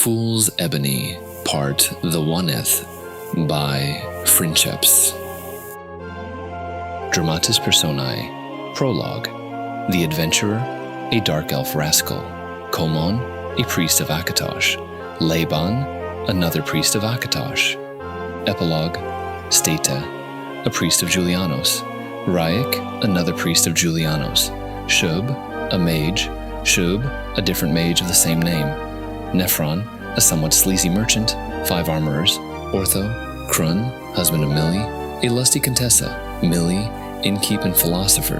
Fool's Ebony, Part the 1th, by Princeps. Dramatis Personae. Prologue. The Adventurer, a dark elf rascal. Komon, a priest of Akatosh. Laban, another priest of Akatosh. Epilogue. Stata, a priest of Julianos. Ryek, another priest of Julianos. Shub, a mage. Shub, a different mage of the same name. Nephron, a somewhat sleazy merchant. 5 armorers. Ortho, Krun, husband of Millie. A lusty contessa. Millie, innkeep and philosopher.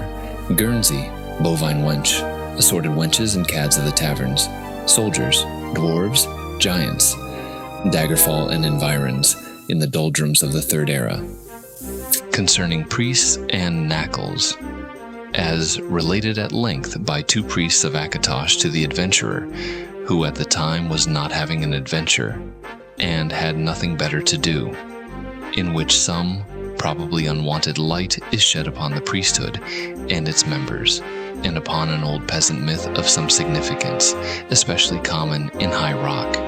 Guernsey, bovine wench. Assorted wenches and cads of the taverns. Soldiers, dwarves, giants. Daggerfall and environs in the doldrums of the Third Era. Concerning priests and knackles, as related at length by 2 priests of Akatosh to the adventurer, who at the time was not having an adventure, and had nothing better to do, in which some probably unwanted light is shed upon the priesthood and its members, and upon an old peasant myth of some significance, especially common in High Rock,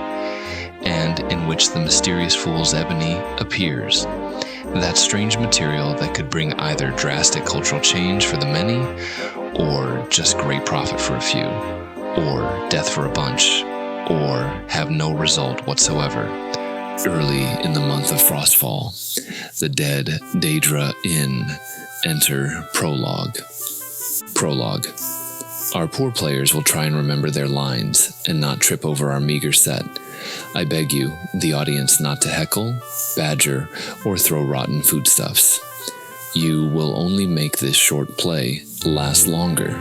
and in which the mysterious Fool's Ebony appears, that strange material that could bring either drastic cultural change for the many, or just great profit for a few, or death for a bunch, or have no result whatsoever. Early in the month of Frostfall, the dead Daedra Inn enter Prologue. Prologue. Our poor players will try and remember their lines and not trip over our meager set. I beg you, the audience, not to heckle, badger, or throw rotten foodstuffs. You will only make this short play last longer.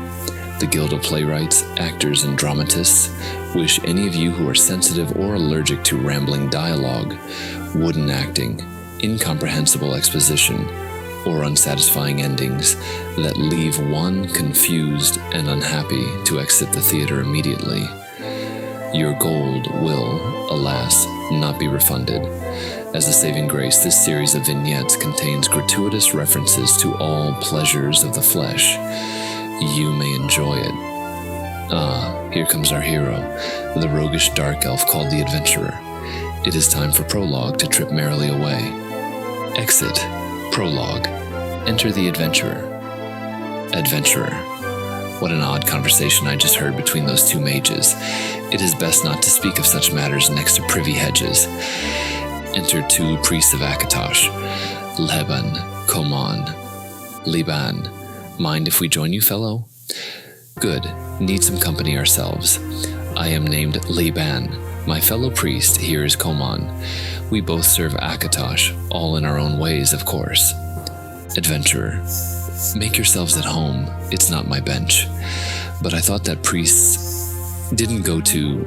The Guild of Playwrights, Actors, and Dramatists wish any of you who are sensitive or allergic to rambling dialogue, wooden acting, incomprehensible exposition, or unsatisfying endings that leave one confused and unhappy to exit the theater immediately. Your gold will, alas, not be refunded. As a saving grace, this series of vignettes contains gratuitous references to all pleasures of the flesh. You may enjoy it. Here comes our hero, the roguish dark elf called the Adventurer. It is time for Prologue to trip merrily away. Exit. Prologue. Enter the Adventurer. Adventurer. What an odd conversation I just heard between those 2 mages. It is best not to speak of such matters next to privy hedges. Enter 2 priests of Akatosh. Leban, Komon. Liban. Mind if we join you, fellow? Good. Need some company ourselves. I am named Liban. My fellow priest here is Komon. We both serve Akatosh, all in our own ways, of course. Adventurer. Make yourselves at home. It's not my bench. But I thought that priests didn't go to,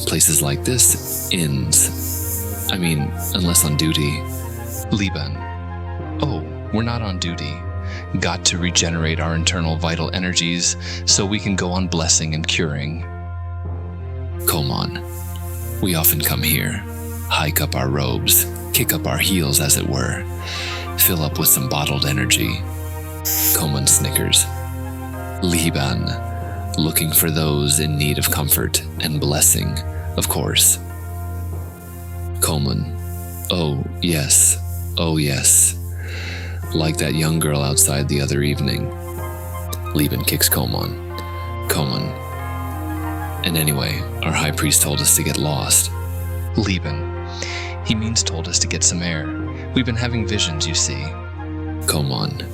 places like this, inns. I mean, unless on duty. Liban. Oh, we're not on duty. Got to regenerate our internal vital energies so we can go on blessing and curing. Komon. We often come here, hike up our robes, kick up our heels as it were, fill up with some bottled energy. Komon snickers. Liban. Looking for those in need of comfort and blessing, of course. Komon. Oh, yes. Oh, yes. Like that young girl outside the other evening. Liban kicks Komon. Komon. And anyway, our high priest told us to get lost. Liban. He means told us to get some air. We've been having visions, you see. Komon.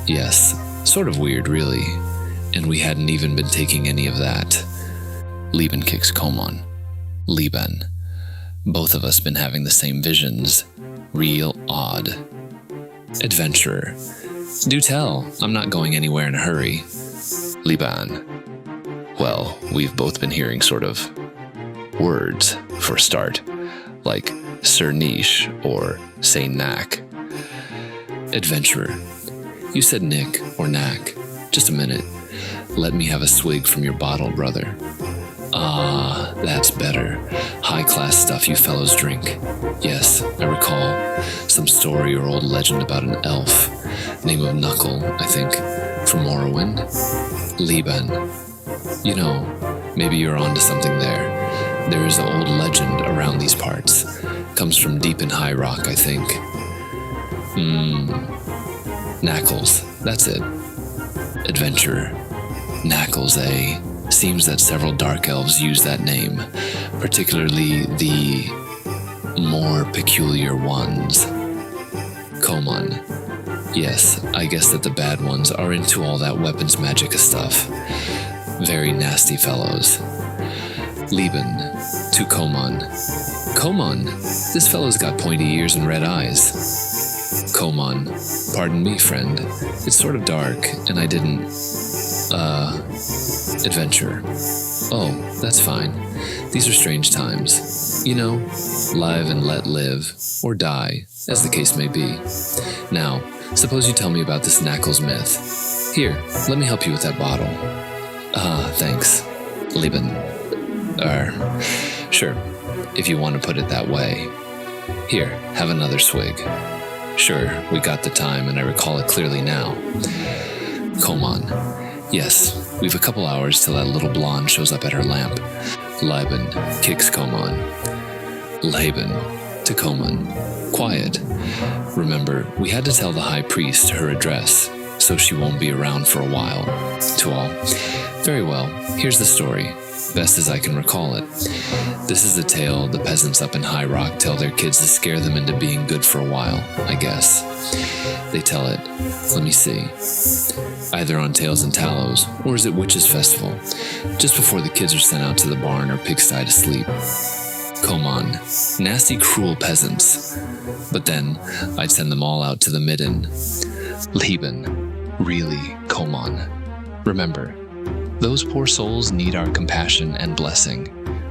Yes, sort of weird, really. And we hadn't even been taking any of that. Liban kicks Komon. Liban. Both of us been having the same visions. Real odd. Adventurer. Do tell, I'm not going anywhere in a hurry. Liban. Well, we've both been hearing sort of words for a start, like Sir Niche or say Knack. Adventurer. You said Nick or Knack. Just a minute. Let me have a swig from your bottle, brother. Ah, that's better. High-class stuff you fellows drink. Yes, I recall. Some story or old legend about an elf. Name of Knuckle, I think. From Morrowind? Liban. You know, maybe you're onto something there. There is an old legend around these parts. Comes from deep in High Rock, I think. Knackles, that's it. Adventurer. Knackles, eh? Seems that several dark elves use that name, particularly the more peculiar ones. Komon. Yes, I guess that the bad ones are into all that weapons magica stuff. Very nasty fellows. Lieben to Komon. Komon, this fellow's got pointy ears and red eyes. Komon, pardon me, friend. It's sort of dark, and I didn't, adventure. Oh, that's fine. These are strange times. You know, live and let live, or die, as the case may be. Now, suppose you tell me about this Knackles myth. Here, let me help you with that bottle. Thanks. Lieben. Sure, if you want to put it that way. Here, have another swig. Sure, we got the time, and I recall it clearly now. Komon. Yes, we've a couple hours till that little blonde shows up at her lamp. Lieben kicks Komon. Laban to Komon. Quiet. Remember, we had to tell the high priest her address, so she won't be around for a while. To all. Very well, here's the story, best as I can recall it. This is a tale the peasants up in High Rock tell their kids to scare them into being good for a while, I guess. They tell it, let me see, either on Tales and Tallows, or is it Witches' Festival, just before the kids are sent out to the barn or pigsty to sleep. Komon, nasty, cruel peasants. But then, I'd send them all out to the midden. Lieben, really, Komon. Remember, those poor souls need our compassion and blessing.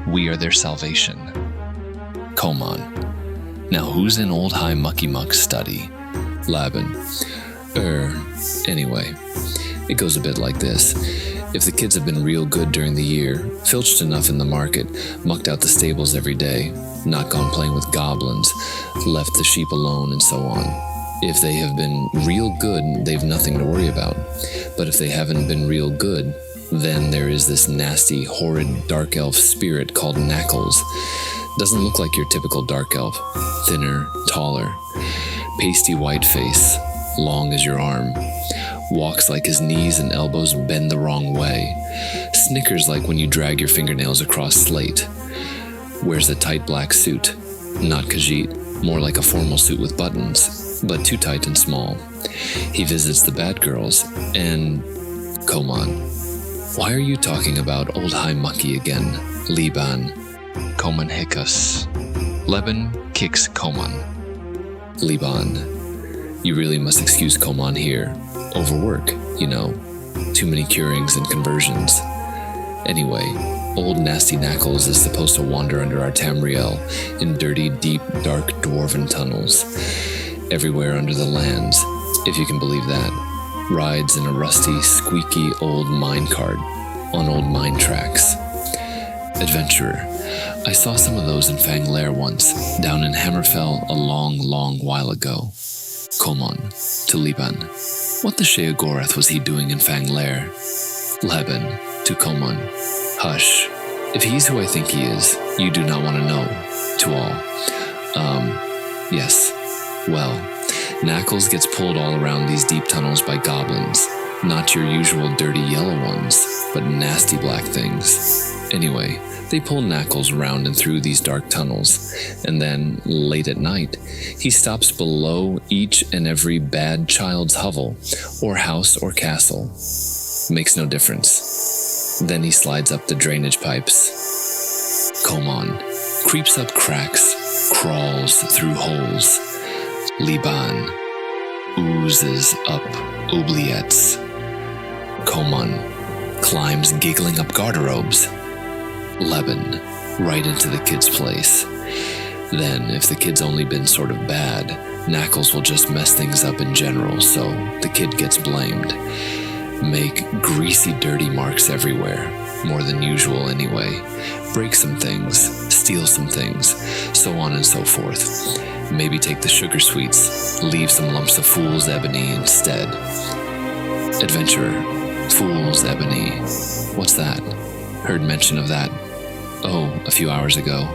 We are their salvation. Komon. Now who's in old High Mucky Muck's study? Laban. Anyway, it goes a bit like this. If the kids have been real good during the year, filched enough in the market, mucked out the stables every day, not gone playing with goblins, left the sheep alone, and so on. If they have been real good, they've nothing to worry about. But if they haven't been real good, then there is this nasty, horrid dark elf spirit called Knackles. Doesn't look like your typical dark elf. Thinner, taller, pasty white face, long as your arm. Walks like his knees and elbows bend the wrong way. Snickers like when you drag your fingernails across slate. Wears a tight black suit. Not Khajiit, more like a formal suit with buttons, but too tight and small. He visits the bad girls, and Komon. Why are you talking about old High Mucky again, Liban? Komon hiccups. Leben kicks Komon. Liban. You really must excuse Komon here. Overwork, you know. Too many curings and conversions. Anyway, old nasty Knackles is supposed to wander under our Tamriel in dirty, deep, dark dwarven tunnels. Everywhere under the lands, if you can believe that. Rides in a rusty, squeaky old mine cart on old mine tracks. Adventurer. I saw some of those in Fanglair once, down in Hammerfell a long, long while ago. Komon to Liban. What the Sheogorath was he doing in Fanglair? Laban to Komon. Hush. If he's who I think he is, you do not want to know. To all. Yes. Well, Knackles gets pulled all around these deep tunnels by goblins. Not your usual dirty yellow ones, but nasty black things. Anyway, they pull Knackles around and through these dark tunnels, and then, late at night, he stops below each and every bad child's hovel, or house or castle. Makes no difference. Then he slides up the drainage pipes. Komon. Creeps up cracks, crawls through holes. Liban. Oozes up oubliettes. Komon. Climbs giggling up garderobes. Leben. Right into the kid's place. Then, if the kid's only been sort of bad, Knackles will just mess things up in general, so the kid gets blamed. Make greasy, dirty marks everywhere, more than usual anyway. Break some things, steal some things, so on and so forth. Maybe take the sugar sweets, leave some lumps of Fool's Ebony instead. Adventurer. Fool's Ebony. What's that? Heard mention of that. a few hours ago.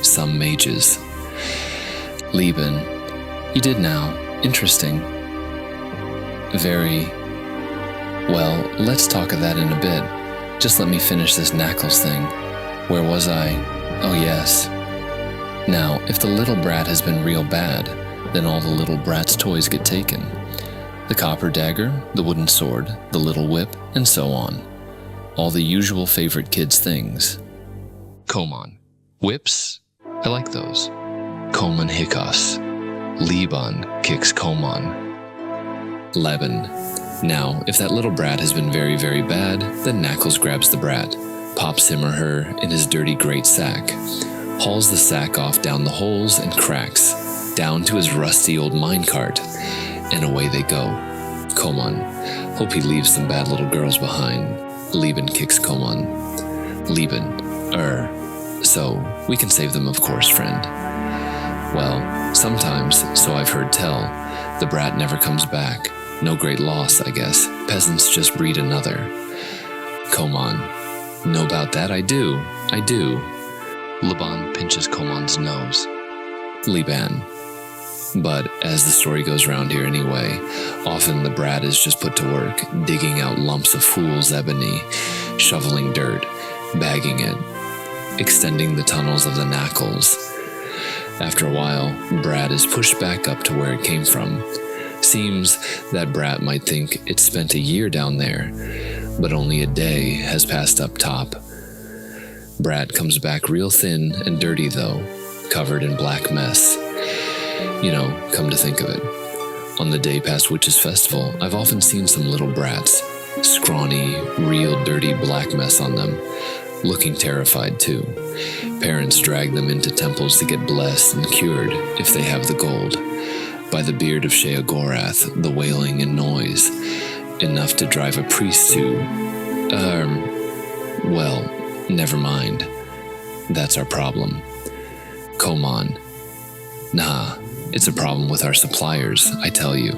Some mages. Lieben, you did now. Interesting. Very. Well, let's talk of that in a bit. Just let me finish this Knuckles thing. Where was I? Oh yes. Now, if the little brat has been real bad, then all the little brat's toys get taken. The copper dagger, the wooden sword, the little whip, and so on. All the usual favorite kids' things. Komon. Whips? I like those. Komon hiccoughs. Liban kicks Komon. Leben. Now, if that little brat has been very, very bad, then Knuckles grabs the brat, pops him or her in his dirty great sack, hauls the sack off down the holes and cracks, down to his rusty old minecart, and away they go. Komon. Hope he leaves some bad little girls behind. Lieben kicks Komon. Lieben. So, we can save them, of course, friend. Well, sometimes, so I've heard tell, the brat never comes back. No great loss, I guess. Peasants just breed another. Komon. Know about that? I do. Liban pinches Komon's nose. Liban. But as the story goes round here anyway, often the brat is just put to work, digging out lumps of fool's ebony, shoveling dirt, bagging it, extending the tunnels of the Knuckles. After a while, brat is pushed back up to where it came from. Seems that brat might think it spent a year down there, but only a day has passed up top. Brat comes back real thin and dirty though, covered in black mess. Come to think of it, on the day past Witches' Festival, I've often seen some little brats, scrawny, real dirty black mess on them, looking terrified too. Parents drag them into temples to get blessed and cured, if they have the gold, by the beard of Sheogorath, the wailing and noise, enough to drive a priest to, well, never mind. That's our problem. Komon. Nah, it's a problem with our suppliers, I tell you.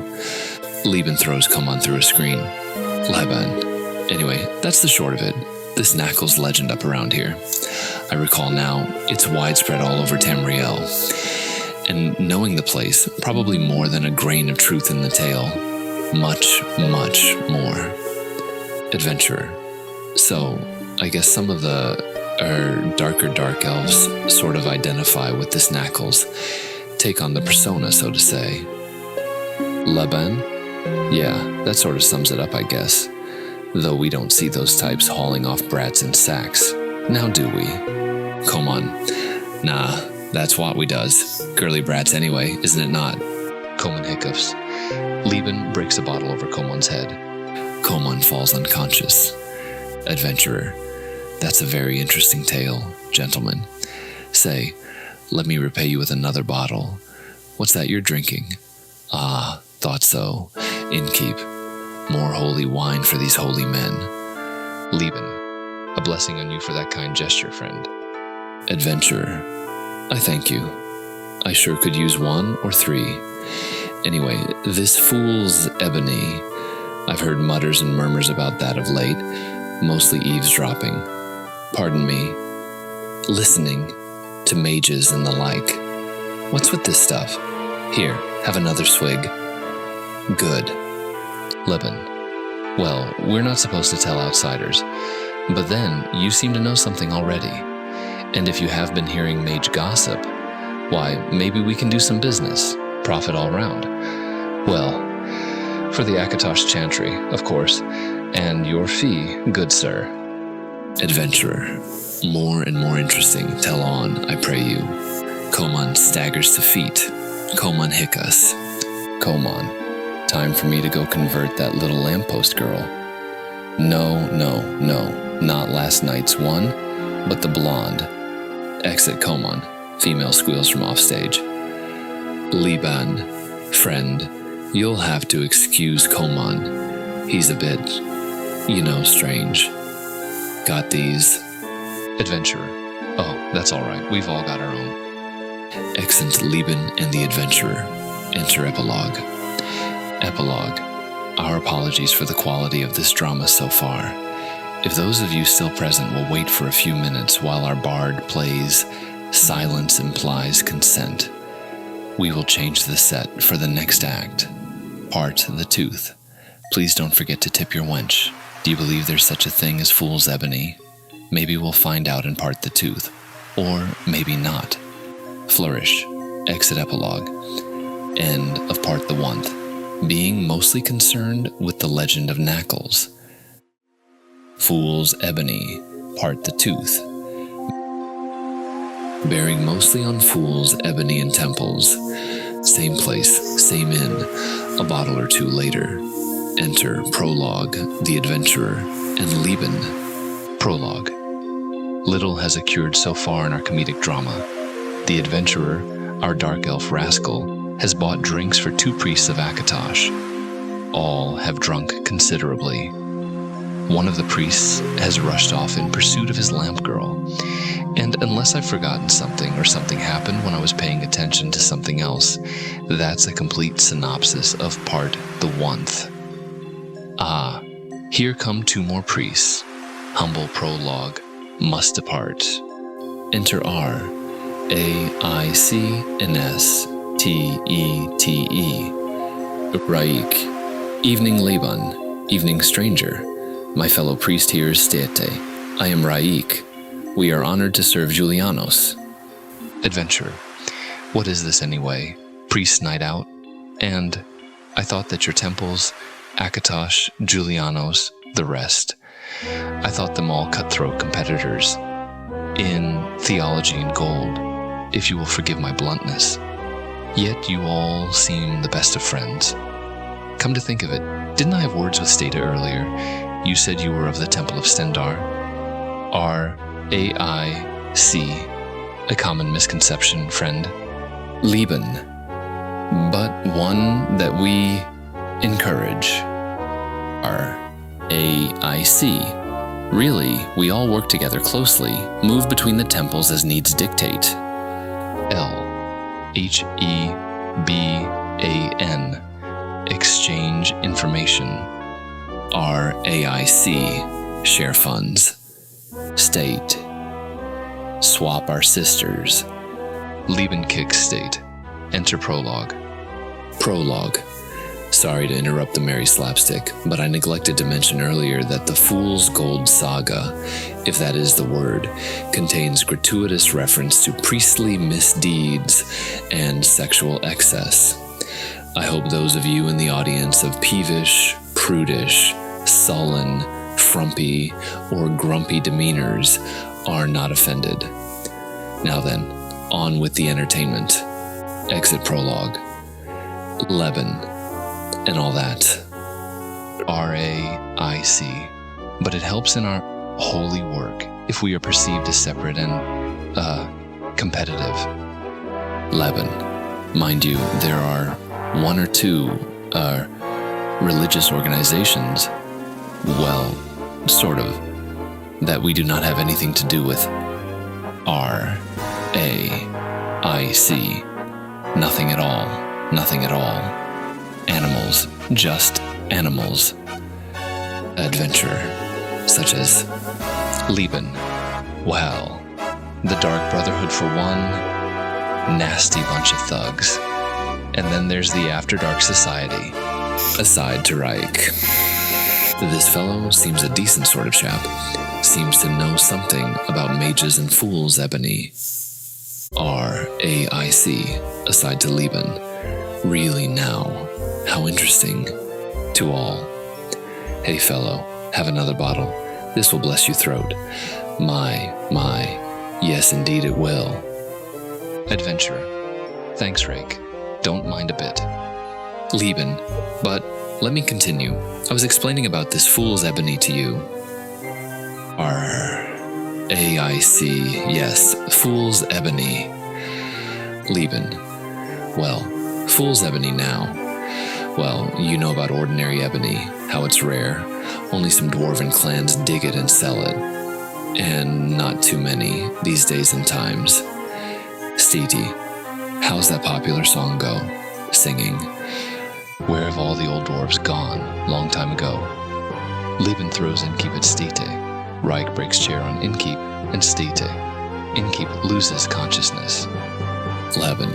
Lieben throws Komon through a screen. Liban. Anyway, that's the short of it. This Knuckles legend up around here. I recall now, it's widespread all over Tamriel. And knowing the place, probably more than a grain of truth in the tale. Much, much more. Adventurer. So, I guess some of the darker dark elves sort of identify with this Knuckles, take on the persona, so to say. Laban? Yeah, that sort of sums it up, I guess. Though we don't see those types hauling off brats in sacks. Now do we? Komon. Nah, that's what we does. Girly brats anyway, isn't it not? Komon hiccoughs. Lieben breaks a bottle over Komon's head. Komon falls unconscious. Adventurer. That's a very interesting tale, gentlemen. Say, let me repay you with another bottle. What's that you're drinking? Ah, thought so. Innkeep. More holy wine for these holy men. Lieben. A blessing on you for that kind gesture, friend. Adventurer. I thank you. I sure could use 1 or 3. Anyway, this fool's Ebony. I've heard mutters and murmurs about that of late, mostly eavesdropping. Pardon me. Listening to mages and the like. What's with this stuff? Here, have another swig. Good. Lieben. Well, we're not supposed to tell outsiders, but then you seem to know something already. And if you have been hearing mage gossip, why, maybe we can do some business. Profit all round. Well, for the Akatosh Chantry, of course, and your fee, good sir. Adventurer. More and more interesting. Tell on, I pray you. Komon staggers to feet. Komon hiccoughs. Komon. Time for me to go convert that little lamppost girl. No. Not last night's one, but the blonde. Exit Komon. Female squeals from offstage. Liban. Friend, you'll have to excuse Komon. He's a bit, strange. Got these. Adventurer. Oh, that's all right. We've all got our own. Exeunt Lieben and the Adventurer. Enter Epilogue. Epilogue. Our apologies for the quality of this drama so far. If those of you still present will wait for a few minutes while our bard plays Silence Implies Consent, we will change the set for the next act. Part The Tooth. Please don't forget to tip your wench. Do you believe there's such a thing as Fool's Ebony? Maybe we'll find out in Part The Tooth. Or maybe not. Flourish. Exit epilogue. End of Part The Wonth. Being mostly concerned with the legend of Knackles. Fool's Ebony. Part The Tooth. Bearing mostly on Fool's Ebony and Temples. Same place, same inn, a bottle or two later. Enter Prologue, the Adventurer, and Lieben. Prologue. Little has occurred so far in our comedic drama. The Adventurer, our dark elf rascal, has bought drinks for 2 priests of Akatosh. All have drunk considerably. One of the priests has rushed off in pursuit of his lamp girl, and unless I've forgotten something or something happened when I was paying attention to something else, that's a complete synopsis of Part The Wonth. Ah, here come 2 more priests. Humble prologue, must depart. Enter R, A-I-C-N-S-T-E-T-E. Raik. Evening Laban, evening stranger. My fellow priest here is Stete. I am Raik. We are honored to serve Julianos. Adventurer. What is this anyway? Priest night out? And I thought that your temples, Akatosh, Julianos, the rest, I thought them all cutthroat competitors. In theology and gold, if you will forgive my bluntness. Yet you all seem the best of friends. Come to think of it, didn't I have words with Stata earlier? You said you were of the Temple of Stendar. R-A-I-C. A common misconception, friend. Lieben. But one that we encourage. R-A-I-C. Really, we all work together closely, move between the temples as needs dictate. L-H-E-B-A-N. Exchange information. R-A-I-C. Share funds. State. Swap our sisters. Liebenkick state. Enter prologue. Prologue. Sorry to interrupt the merry slapstick, but I neglected to mention earlier that the Fool's Gold Saga, if that is the word, contains gratuitous reference to priestly misdeeds and sexual excess. I hope those of you in the audience of peevish, prudish, sullen, frumpy, or grumpy demeanors are not offended. Now then, on with the entertainment. Exit prologue. Leben, and all that. R-A-I-C. But it helps in our holy work if we are perceived as separate and, competitive. Leben. Mind you, there are 1 or 2, religious organizations, well, sort of, that we do not have anything to do with. R-A-I-C. Nothing at all. Nothing at all. Animals. Just animals. Adventure. Such as Lieben. Well, the Dark Brotherhood for one. Nasty bunch of thugs. And then there's the After Dark Society. Aside to Raik. This fellow seems a decent sort of chap. Seems to know something about mages and fools, Ebony. R-A-I-C. Aside to Lieben. Really now. How interesting. To all. Hey fellow, have another bottle. This will bless your throat. My. Yes, indeed it will. Adventurer. Thanks, Rake. Don't mind a bit. Lieben. But let me continue. I was explaining about this Fool's Ebony to you. R-A-I-C. Yes, Fool's Ebony. Lieben. Well, Fool's Ebony now. Well, you know about ordinary ebony, how it's rare. Only some dwarven clans dig it and sell it. And not too many these days and times. Steety, how's that popular song go? Singing, where have all the old dwarves gone, long time ago? Lieben throws in keep it Stete. Reich breaks chair on Inkeep and Stete. Inkeep loses consciousness. Laban.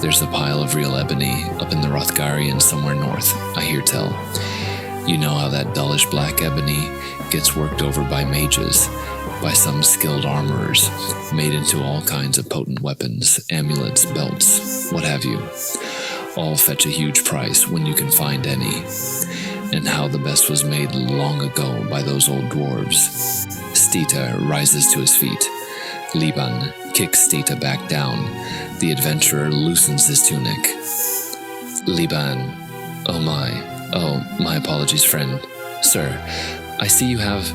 There's a pile of real ebony up in the Rothgarian somewhere north, I hear tell. You know how that dullish black ebony gets worked over by mages, by some skilled armorers, made into all kinds of potent weapons, amulets, belts, what have you. All fetch a huge price when you can find any. And how the best was made long ago by those old dwarves. Stita rises to his feet. Liban kicks Stita back down. The adventurer loosens his tunic. Liban. Oh, my apologies, friend. Sir, I see you have,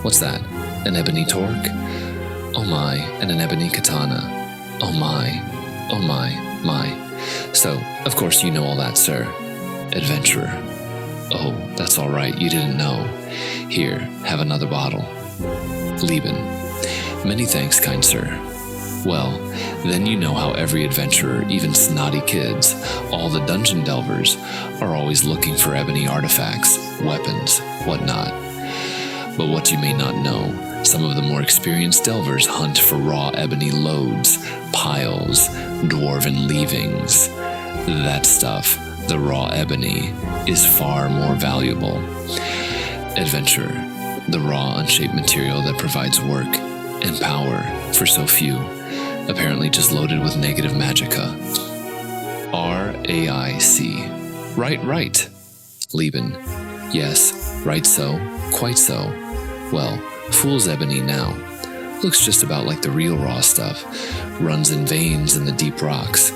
what's that, an ebony torque? Oh my, and an ebony katana. Oh my. So, of course you know all that, sir. Adventurer. Oh, that's all right, you didn't know. Here, have another bottle. Liban. Many thanks, kind sir. Well, then you know how every adventurer, even snotty kids, all the dungeon delvers, are always looking for ebony artifacts, weapons, whatnot. But what you may not know, some of the more experienced delvers hunt for raw ebony loads, piles, dwarven leavings. That stuff, the raw ebony, is far more valuable. Adventurer, the raw, unshaped material that provides work and power for so few, apparently just loaded with negative magicka. RAIC. Right. Liban. Yes, right so, quite so. Well, fool's ebony now. Looks just about like the real raw stuff. Runs in veins in the deep rocks.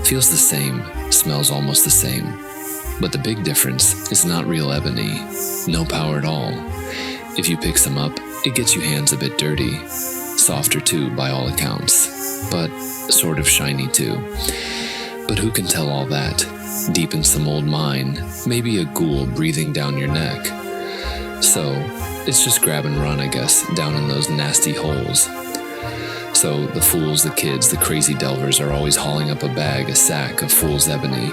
Feels the same, smells almost the same. But the big difference is not real ebony. No power at all. If you pick some up, it gets your hands a bit dirty. Softer too, by all accounts. But sort of shiny too. But who can tell all that? Deep in some old mine, maybe a ghoul breathing down your neck. So, it's just grab and run, I guess, down in those nasty holes. So the fools, the kids, the crazy delvers are always hauling up a sack of fool's ebony,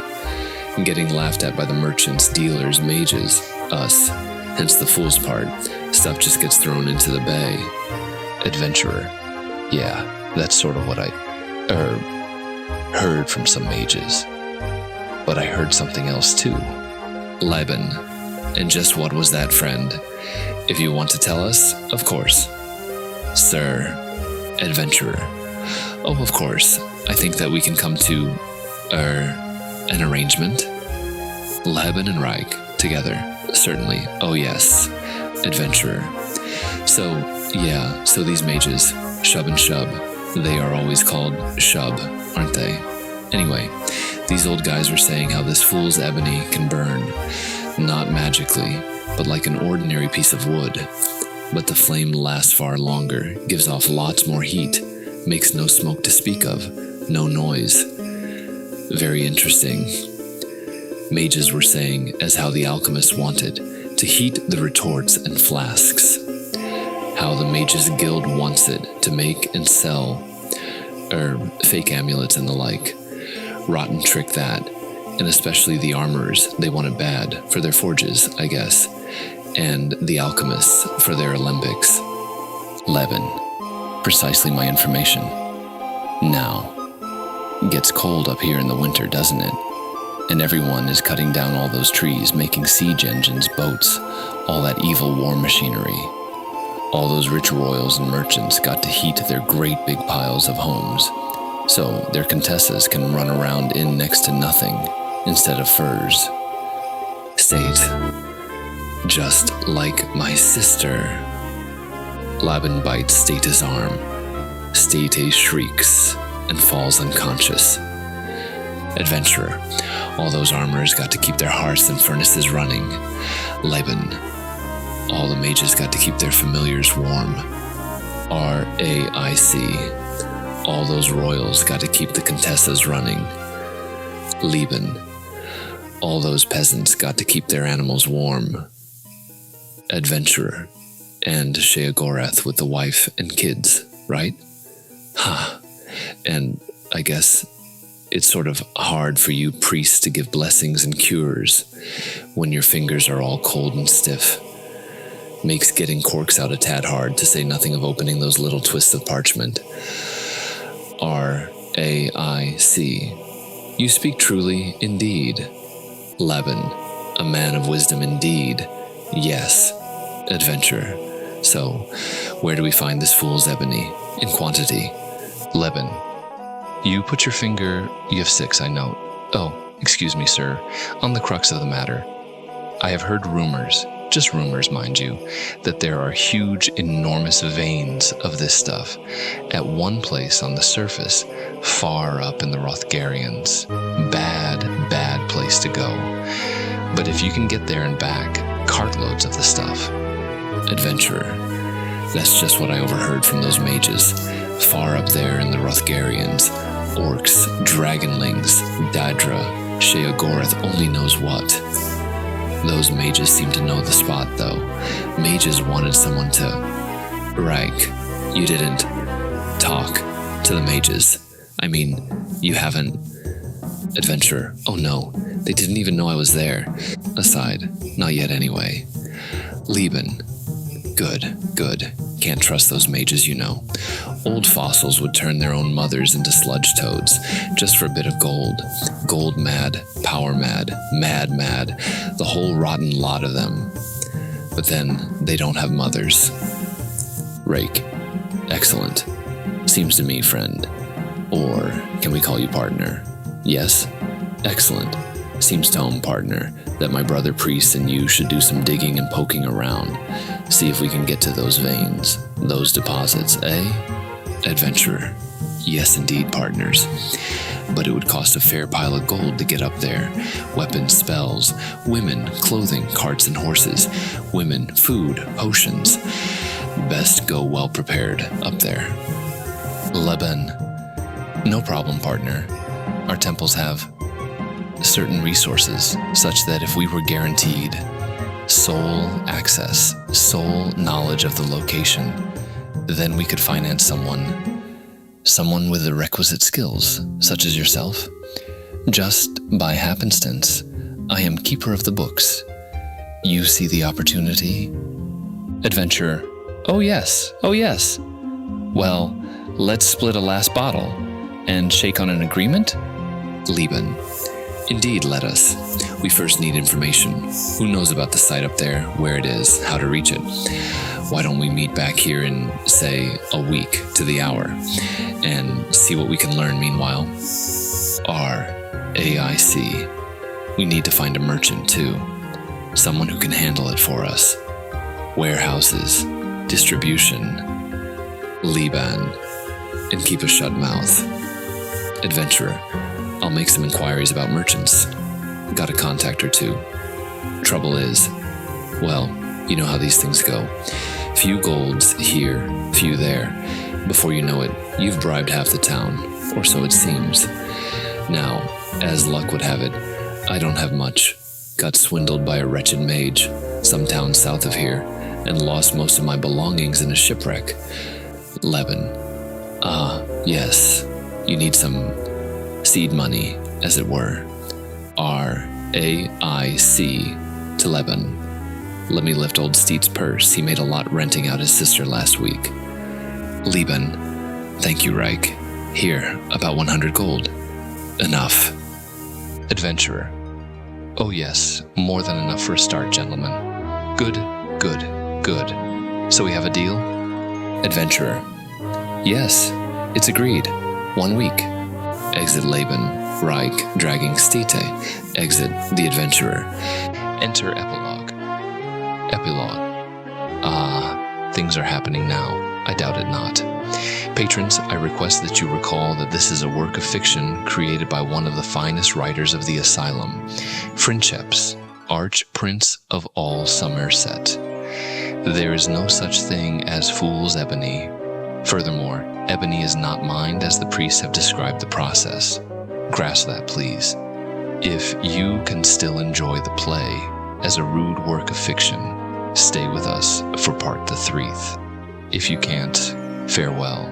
and getting laughed at by the merchants, dealers, mages, us. Hence the fool's part. Stuff just gets thrown into the bay. Adventurer. Yeah, that's sort of what I heard from some mages. But I heard something else too. Laban. And just what was that, friend? If you want to tell us, of course. Sir. Adventurer. Oh, of course. I think that we can come to, an arrangement? Laban and Reich, together. Certainly. Oh, yes. Adventurer. So these mages, Shub and Shub, they are always called Shub, aren't they? Anyway, these old guys were saying how this fool's ebony can burn, not magically, but like an ordinary piece of wood. But the flame lasts far longer, gives off lots more heat, makes no smoke to speak of, no noise. Very interesting. Mages were saying as how the alchemists wanted to heat the retorts and flasks. How the Mages Guild wants it to make and sell, fake amulets and the like. Rotten trick that, and especially the armorers, they want it bad for their forges, I guess, and the alchemists for their alembics. Laban. Precisely my information. Now, gets cold up here in the winter, doesn't it? And everyone is cutting down all those trees, making siege engines, boats, all that evil war machinery. All those rich royals and merchants got to heat their great big piles of homes, so their contessas can run around in next to nothing instead of furs. State. Just like my sister. Laban bites State's arm. State shrieks and falls unconscious. Adventurer. All those armorers got to keep their hearths and furnaces running. Laban. All the mages got to keep their familiars warm. RAIC. All those royals got to keep the contessas running. Liban. All those peasants got to keep their animals warm. Adventurer. And Sheogorath with the wife and kids, right? And I guess it's sort of hard for you priests to give blessings and cures when your fingers are all cold and stiff. makes getting corks out a tad hard, to say nothing of opening those little twists of parchment. R-A-I-C. You speak truly, indeed. Laban. A man of wisdom indeed. Yes. Adventurer. So, where do we find this fool's ebony? In quantity. Laban. You put your finger, you have 6, I note. Oh, excuse me, sir, on the crux of the matter. I have heard rumors, just rumors, mind you, that there are huge, enormous veins of this stuff at one place on the surface, far up in the Rothgarians. Bad, bad place to go. But if you can get there and back, cartloads of the stuff. Adventurer. That's just what I overheard from those mages, far up there in the Rothgarians. Orcs, dragonlings, Dadra, Sheogorath only knows what. Those mages seem to know the spot, though. Mages wanted someone to... Reich, you didn't talk to the mages. I mean, you haven't... Adventurer, oh no, they didn't even know I was there. Aside, not yet anyway. Lieben, good, good. Can't trust those mages, you know. Old fossils would turn their own mothers into sludge toads, just for a bit of gold. Gold mad, power mad, mad mad, the whole rotten lot of them. But then, they don't have mothers. Rake. Excellent. Seems to me, friend. Or, can we call you partner? Yes? Excellent. Seems to home, partner, that my brother priest and you should do some digging and poking around. See if we can get to those veins, those deposits, eh? Adventurer. Yes, indeed, partners. But it would cost a fair pile of gold to get up there. Weapons, spells, women, clothing, carts and horses. Women, food, potions. Best go well prepared up there. Laban. No problem, partner. Our temples have certain resources, such that if we were guaranteed sole access, sole knowledge of the location, then we could finance someone with the requisite skills, such as yourself. Just by happenstance, I am keeper of the books. You see the opportunity? Adventurer. Oh yes, oh yes. Well, let's split a last bottle and shake on an agreement? Lieben. Indeed, let us. We first need information. Who knows about the site up there, where it is, how to reach it? Why don't we meet back here in, say, a week to the hour, and see what we can learn meanwhile? R-A-I-C. We need to find a merchant, too. Someone who can handle it for us. Warehouses, distribution, Liban, and keep a shut mouth. Adventurer. I'll make some inquiries about merchants. Got a contact or two. Trouble is, well, you know how these things go. Few golds here, few there. Before you know it, you've bribed half the town, or so it seems. Now, as luck would have it, I don't have much. Got swindled by a wretched mage, some town south of here, and lost most of my belongings in a shipwreck. Laban. Ah, yes. You need some seed money, as it were. R-A-I-C to Laban. Let me lift old Steed's purse. He made a lot renting out his sister last week. Lieben. Thank you, Reich. Here, about 100 gold. Enough. Adventurer. Oh yes, more than enough for a start, gentlemen. Good, good, good. So we have a deal? Adventurer. Yes, it's agreed. 1 week. Exit Laban, Reich, dragging Stite. Exit the adventurer. Enter epilogue. Epilogue. Things are happening now. I doubt it not. Patrons, I request that you recall that this is a work of fiction created by one of the finest writers of the asylum, Princeps, Arch-Prince of all Somerset. There is no such thing as fool's ebony. Furthermore, ebony is not mined as the priests have described the process. Grasp that, please. If you can still enjoy the play as a rude work of fiction, stay with us for part the 3rd. If you can't, farewell,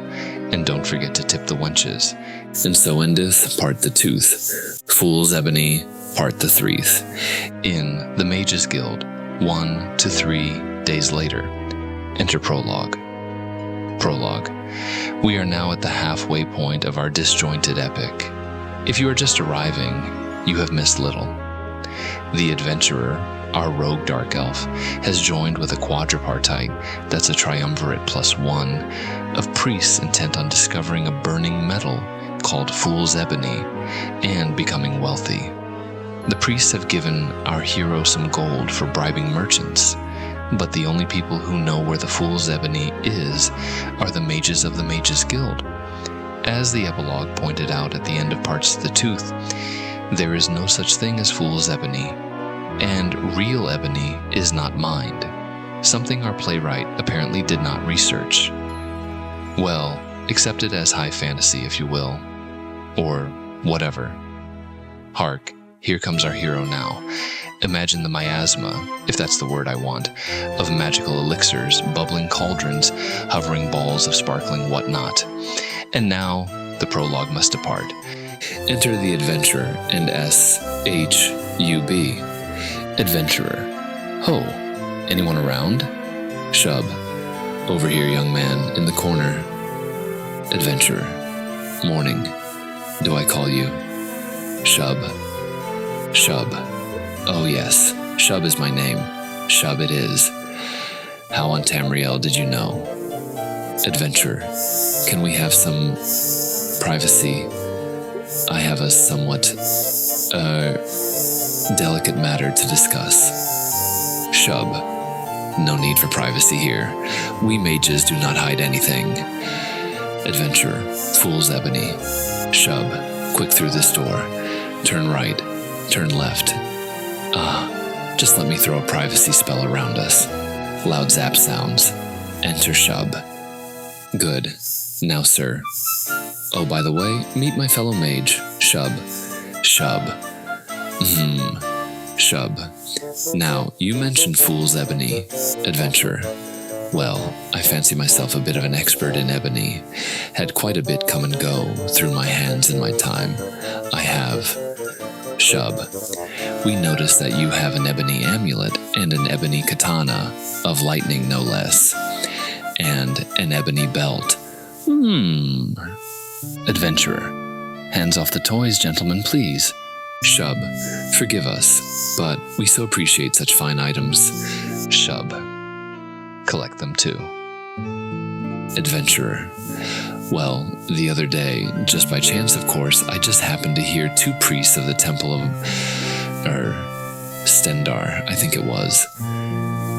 and don't forget to tip the wenches. And so endeth part the 2th, Fool's Ebony, part the 3rd, in the Mages Guild, 1 to 3 days later. Enter Prologue. Prologue. We are now at the halfway point of our disjointed epic. If you are just arriving, you have missed little. The adventurer, our rogue dark elf, has joined with a quadripartite, that's a triumvirate +1, of priests intent on discovering a burning metal called Fool's Ebony and becoming wealthy. The priests have given our hero some gold for bribing merchants, but the only people who know where the Fool's Ebony is are the mages of the Mages Guild. As the epilogue pointed out at the end of Parts of the Tooth, there is no such thing as Fool's Ebony, and real ebony is not mined, something our playwright apparently did not research. Well, accept it as high fantasy, if you will, or whatever. Hark, here comes our hero now. Imagine the miasma, if that's the word I want, of magical elixirs, bubbling cauldrons, hovering balls of sparkling whatnot. And now, the prologue must depart. Enter the adventurer and S-H-U-B. Adventurer. Ho, anyone around? Shub. Over here, young man, in the corner. Adventurer. Morning. Do I call you? Shub. Shub. Oh yes, Shub is my name. Shub it is. How on Tamriel did you know? Adventurer. Can we have some privacy? I have a somewhat, delicate matter to discuss. Shub. No need for privacy here. We mages do not hide anything. Adventurer. Fool's Ebony. Shub. Quick through this door. Turn right. Turn left. Just let me throw a privacy spell around us. Loud zap sounds. Enter Shub. Good. Now, sir. Oh, by the way, meet my fellow mage, Shub. Shub. Shub. Now, you mentioned Fool's Ebony, adventurer. Well, I fancy myself a bit of an expert in ebony. Had quite a bit come and go through my hands in my time. I have. Shub. We noticed that you have an ebony amulet and an ebony katana, of lightning no less, and an ebony belt. Adventurer. Hands off the toys, gentlemen, please. Shub. Forgive us, but we so appreciate such fine items. Shub. Collect them too. Adventurer. Well, the other day, just by chance of course, I just happened to hear two priests of the Temple of Stendar, I think it was.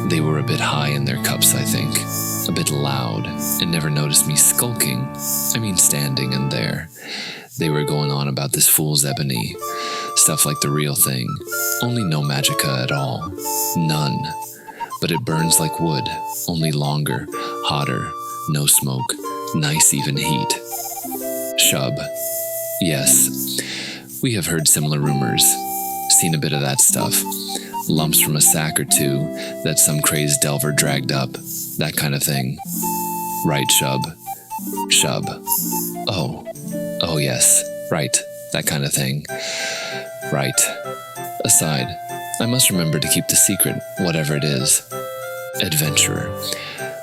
They were a bit high in their cups, I think. A bit loud, and never noticed me skulking. I mean standing in there. They were going on about this Fool's Ebony. Stuff like the real thing. Only no magicka at all. None. But it burns like wood, only longer, hotter, no smoke, nice even heat. Shub. Yes. We have heard similar rumors. Seen a bit of that stuff. Lumps from a sack or two that some crazed delver dragged up. That kind of thing. Right, Shub. Shub. Oh yes. Right. That kind of thing. Right. Aside, I must remember to keep the secret, whatever it is. Adventurer.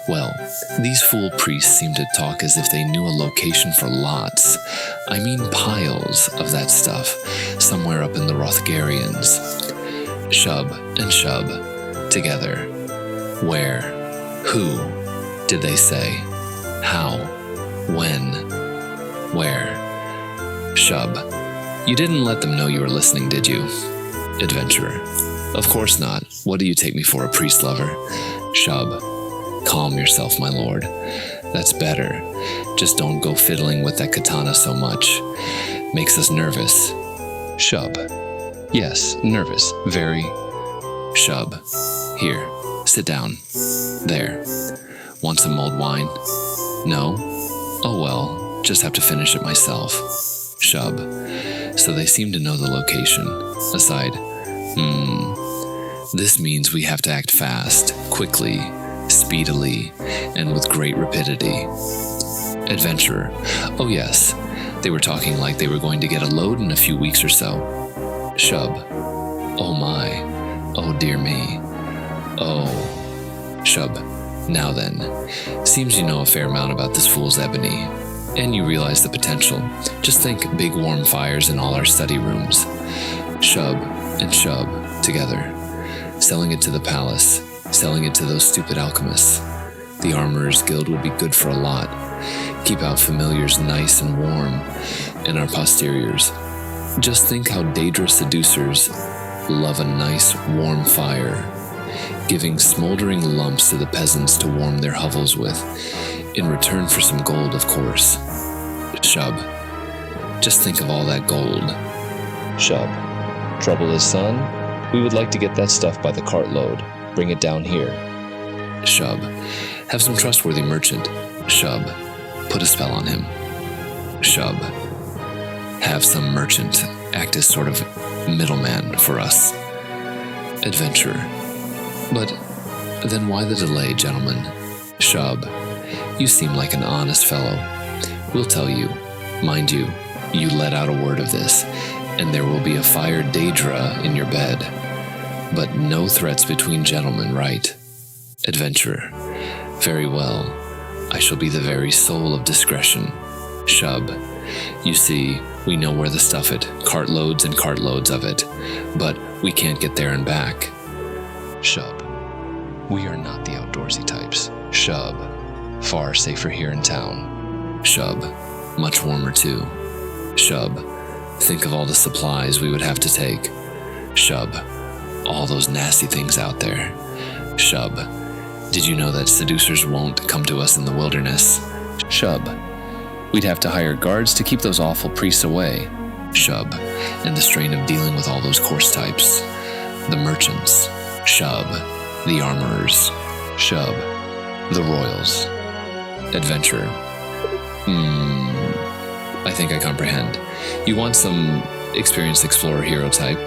Well, these fool priests seem to talk as if they knew a location for lots. I mean piles of that stuff, somewhere up in the Rothgarians. Shub and Shub, together. Where? Who? Did they say? How? When? Where? Shub. You didn't let them know you were listening, did you? Adventurer. Of course not. What do you take me for, a priest lover? Shub. Calm yourself, my lord. That's better. Just don't go fiddling with that katana so much. Makes us nervous. Shub. Yes, nervous. Very. Shub. Here. Sit down. There. Want some mulled wine? No? Oh well, just have to finish it myself. Shub. So they seem to know the location. Aside. This means we have to act fast, quickly, speedily, and with great rapidity. Adventurer. Oh yes, they were talking like they were going to get a load in a few weeks or so. Shub. Oh my. Oh dear me. Oh. Shub, now then, seems you know a fair amount about this fool's Ebony, and you realize the potential. Just think big warm fires in all our study rooms. Shub and Shub together, selling it to the palace, selling it to those stupid alchemists. The Armorers Guild would be good for a lot. Keep out familiars nice and warm, and our posteriors. Just think how Daedra seducers love a nice warm fire, giving smoldering lumps to the peasants to warm their hovels with, in return for some gold, of course. Shub, just think of all that gold. Shub, trouble is, son, we would like to get that stuff by the cartload. Bring it down here. Shub, have some trustworthy merchant. Shub, put a spell on him. Shub, have some merchant act as sort of middleman for us. Adventurer, but then why the delay, gentlemen? Shub, you seem like an honest fellow. We'll tell you. Mind you, you let out a word of this, and there will be a fired Daedra in your bed. But no threats between gentlemen, right? Adventurer, very well. I shall be the very soul of discretion. Shub, you see, we know where to stuff it, cartloads and cartloads of it, but we can't get there and back. Shub, we are not the outdoorsy types. Shub, far safer here in town. Shub, much warmer too. Shub, think of all the supplies we would have to take. Shub, all those nasty things out there. Shub, did you know that seducers won't come to us in the wilderness? Shub, we'd have to hire guards to keep those awful priests away. Shub, and the strain of dealing with all those coarse types. The merchants. Shub, the armorers. Shub, the royals. Adventurer. I think I comprehend. You want some experienced explorer hero type,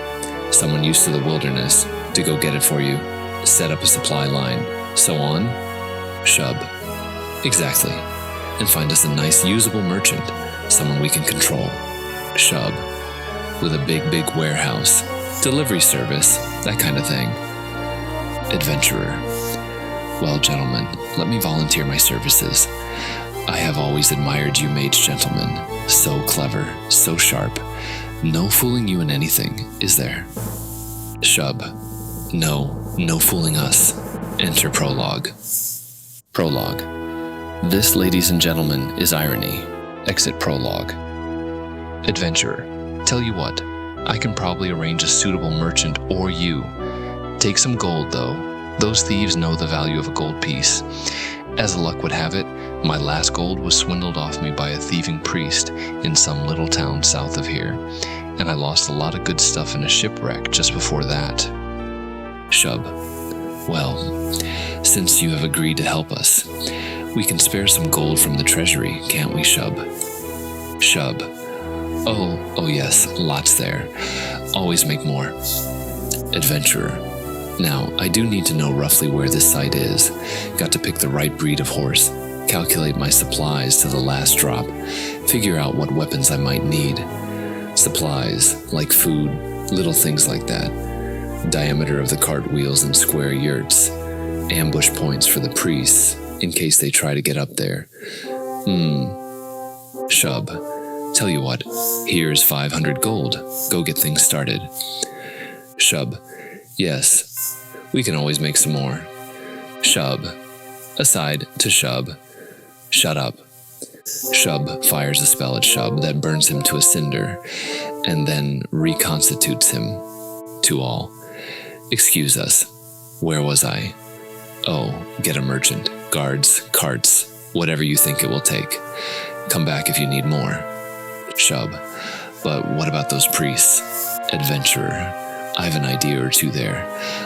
someone used to the wilderness, to go get it for you, set up a supply line, so on? Shub. Exactly. And find us a nice usable merchant, someone we can control. Shub. With a big warehouse, delivery service, that kind of thing. Adventurer. Well, gentlemen, let me volunteer my services. I have always admired you mage gentlemen. So clever, so sharp. No fooling you in anything, is there? Shub. No fooling us. Enter prologue. Prologue. This, ladies and gentlemen, is irony. Exit prologue. Adventurer. Tell you what, I can probably arrange a suitable merchant or you. Take some gold, though. Those thieves know the value of a gold piece. As luck would have it, my last gold was swindled off me by a thieving priest in some little town south of here, and I lost a lot of good stuff in a shipwreck just before that. Shub. Well, since you have agreed to help us, we can spare some gold from the treasury, can't we, Shub? Shub. Oh yes, lots there. Always make more. Adventurer. Now, I do need to know roughly where this site is. Got to pick the right breed of horse, calculate my supplies to the last drop, figure out what weapons I might need. Supplies, like food, little things like that. Diameter of the cartwheels and square yurts. Ambush points for the priests, in case they try to get up there. Shub. Tell you what, here's 500 gold. Go get things started. Shub. Yes, we can always make some more. Shub. Aside to Shub. Shut up. Shub fires a spell at Shub that burns him to a cinder, and then reconstitutes him. To all. Excuse us. Where was I? Oh, get a merchant, guards, carts, whatever you think it will take. Come back if you need more. Shub. But what about those priests? Adventurer. I have an idea or two there.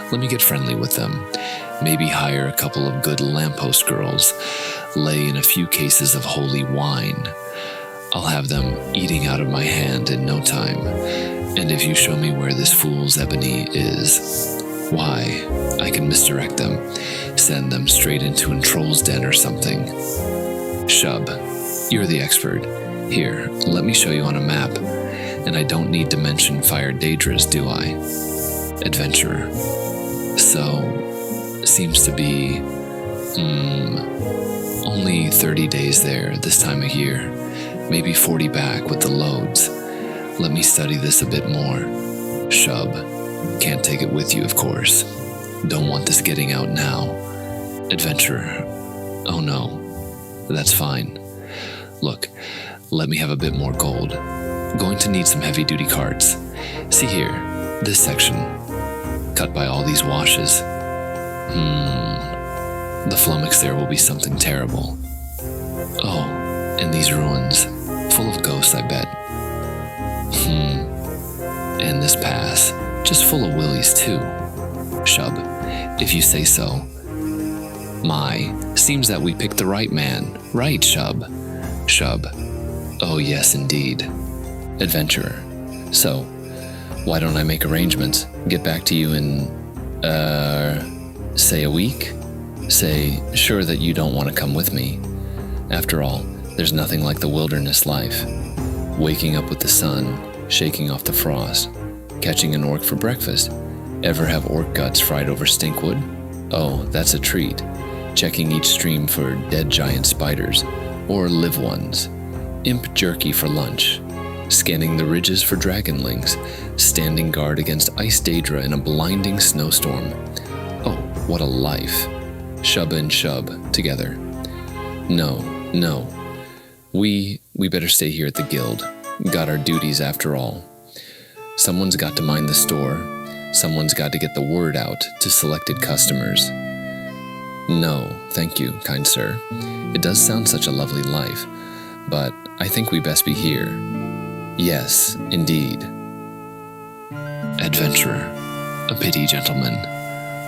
Let me get friendly with them. Maybe hire a couple of good lamppost girls. Lay in a few cases of holy wine. I'll have them eating out of my hand in no time. And if you show me where this fool's Ebony is, why, I can misdirect them. Send them straight into a troll's den or something. Shub, you're the expert. Here, let me show you on a map. And I don't need to mention fire Daedras, do I? Adventurer. So, seems to be Only 30 days there this time of year, maybe 40 back with the loads. Let me study this a bit more. Shub, can't take it with you, of course. Don't want this getting out now. Adventurer, oh no, that's fine. Look, let me have a bit more gold. Going to need some heavy-duty carts. See here, this section, cut by all these washes. The flummox there will be something terrible. Oh, and these ruins, full of ghosts, I bet. And this pass, just full of willies too. Shub, if you say so. My, seems that we picked the right man. Right, Shub? Shub, oh yes, indeed. Adventurer, so, why don't I make arrangements? Get back to you in, say a week? Say, sure that you don't want to come with me. After all, there's nothing like the wilderness life. Waking up with the sun, shaking off the frost, catching an orc for breakfast. Ever have orc guts fried over stinkwood? Oh, that's a treat. Checking each stream for dead giant spiders, or live ones. Imp jerky for lunch. Scanning the ridges for dragonlings. Standing guard against ice daedra in a blinding snowstorm. Oh, what a life. Shub and Shub together. No. We better stay here at the guild. Got our duties after all. Someone's got to mind the store. Someone's got to get the word out to selected customers. No, thank you, kind sir. It does sound such a lovely life, but I think we best be here. Yes, indeed. Adventurer. A pity, gentlemen.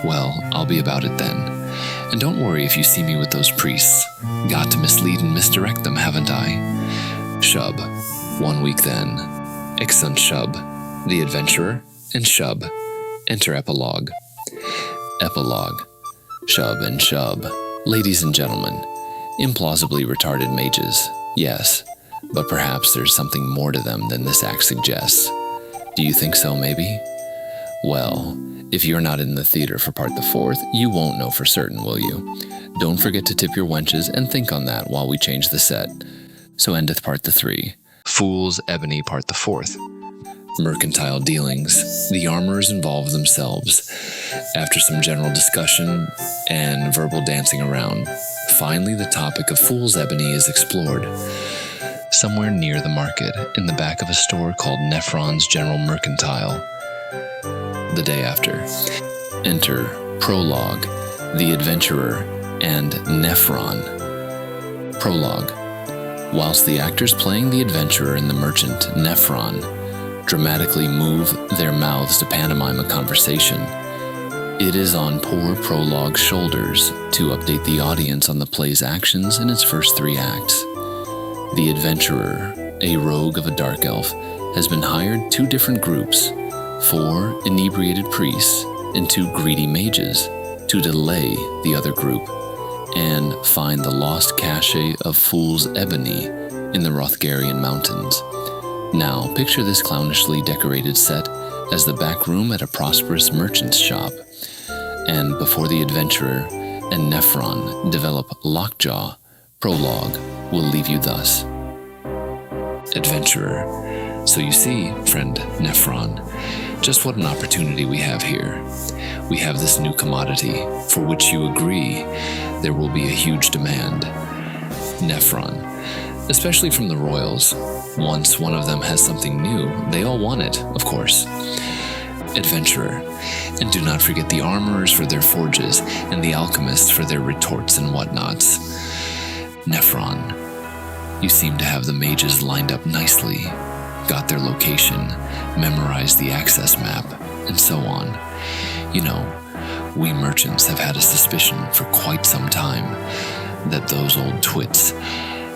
Well, I'll be about it then. And don't worry if you see me with those priests. Got to mislead and misdirect them, haven't I? Shub. 1 week then. Ixun Shub, the adventurer, and Shub. Enter epilogue. Epilogue. Shub and Shub. Ladies and gentlemen, implausibly retarded mages, yes, but perhaps there's something more to them than this act suggests. Do you think so, maybe? Well, if you're not in the theater for part the 4th, you won't know for certain, will you? Don't forget to tip your wenches and think on that while we change the set. So endeth part the 3. Fool's Ebony part the 4th. Mercantile dealings. The armorers involve themselves. After some general discussion and verbal dancing around, finally the topic of Fool's Ebony is explored. Somewhere near the market, in the back of a store called Nephron's General Mercantile. The day after. Enter Prologue, the Adventurer, and Nephron. Prologue. Whilst the actors playing the adventurer and the merchant, Nephron, dramatically move their mouths to pantomime a conversation, it is on poor Prologue's shoulders to update the audience on the play's actions in its first 3 acts. The adventurer, a rogue of a dark elf, has been hired 2 different groups, 4 inebriated priests and 2 greedy mages, to delay the other group and find the lost cache of Fool's Ebony in the Rothgarian Mountains. Now, picture this clownishly decorated set as the back room at a prosperous merchant's shop. And before the adventurer and Nephron develop lockjaw, Prologue will leave you thus. Adventurer. So you see, friend Nephron, just what an opportunity we have here. We have this new commodity, for which you agree there will be a huge demand. Nephron. Especially from the royals. Once one of them has something new, they all want it, of course. Adventurer. And do not forget the armorers for their forges, and the alchemists for their retorts and whatnots. Nephron. You seem to have the mages lined up nicely, got their location, memorized the access map, and so on. You know, we merchants have had a suspicion for quite some time that those old twits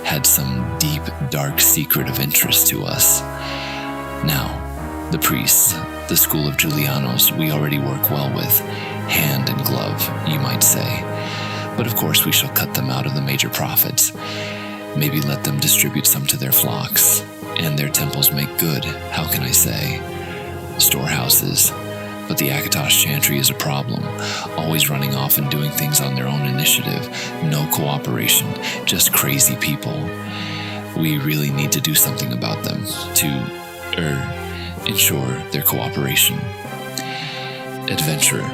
had some deep, dark secret of interest to us. Now, the priests, the school of Julianos, we already work well with, hand in glove, you might say. But of course we shall cut them out of the major profits. Maybe let them distribute some to their flocks, and their temples make good, how can I say? Storehouses, but the Akatosh Chantry is a problem. Always running off and doing things on their own initiative. No cooperation, just crazy people. We really need to do something about them to ensure their cooperation. Adventurer,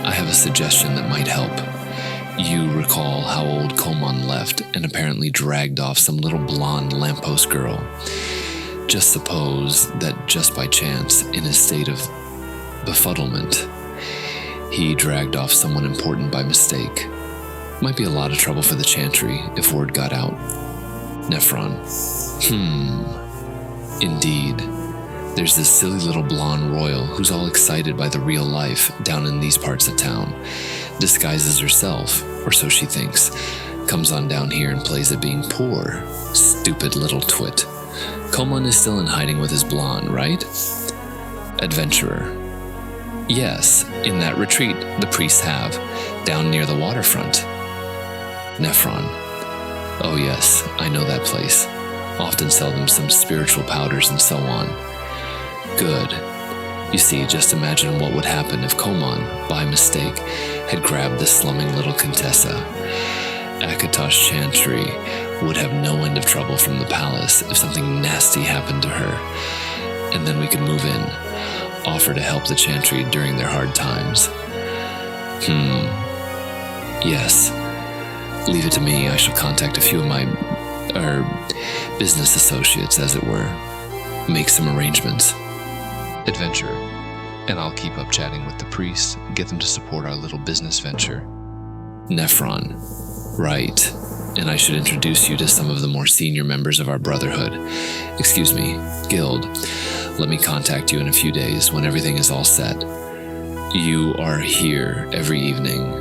I have a suggestion that might help. You recall how old Komon left and apparently dragged off some little blonde lamppost girl. Just suppose that just by chance, in a state of befuddlement, he dragged off someone important by mistake. Might be a lot of trouble for the Chantry if word got out. Nephron. Indeed. There's this silly little blonde royal who's all excited by the real life down in these parts of town. Disguises herself, or so she thinks. Comes on down here and plays at being poor. Stupid little twit. Komon is still in hiding with his blonde, right? Adventurer. Yes, in that retreat the priests have, down near the waterfront. Nephron. Oh yes, I know that place. Often sell them some spiritual powders and so on. Good. You see, just imagine what would happen if Komon, by mistake, had grabbed this slumming little Contessa. Akatosh Chantry would have no end of trouble from the palace if something nasty happened to her. And then we could move in, offer to help the Chantry during their hard times. Yes. Leave it to me. I shall contact a few of my, business associates, as it were. Make some arrangements. Adventurer, and I'll keep up chatting with the priests, get them to support our little business venture. Nephron. Right. And I should introduce you to some of the more senior members of our brotherhood. Guild. Let me contact you in a few days when everything is all set. You are here every evening.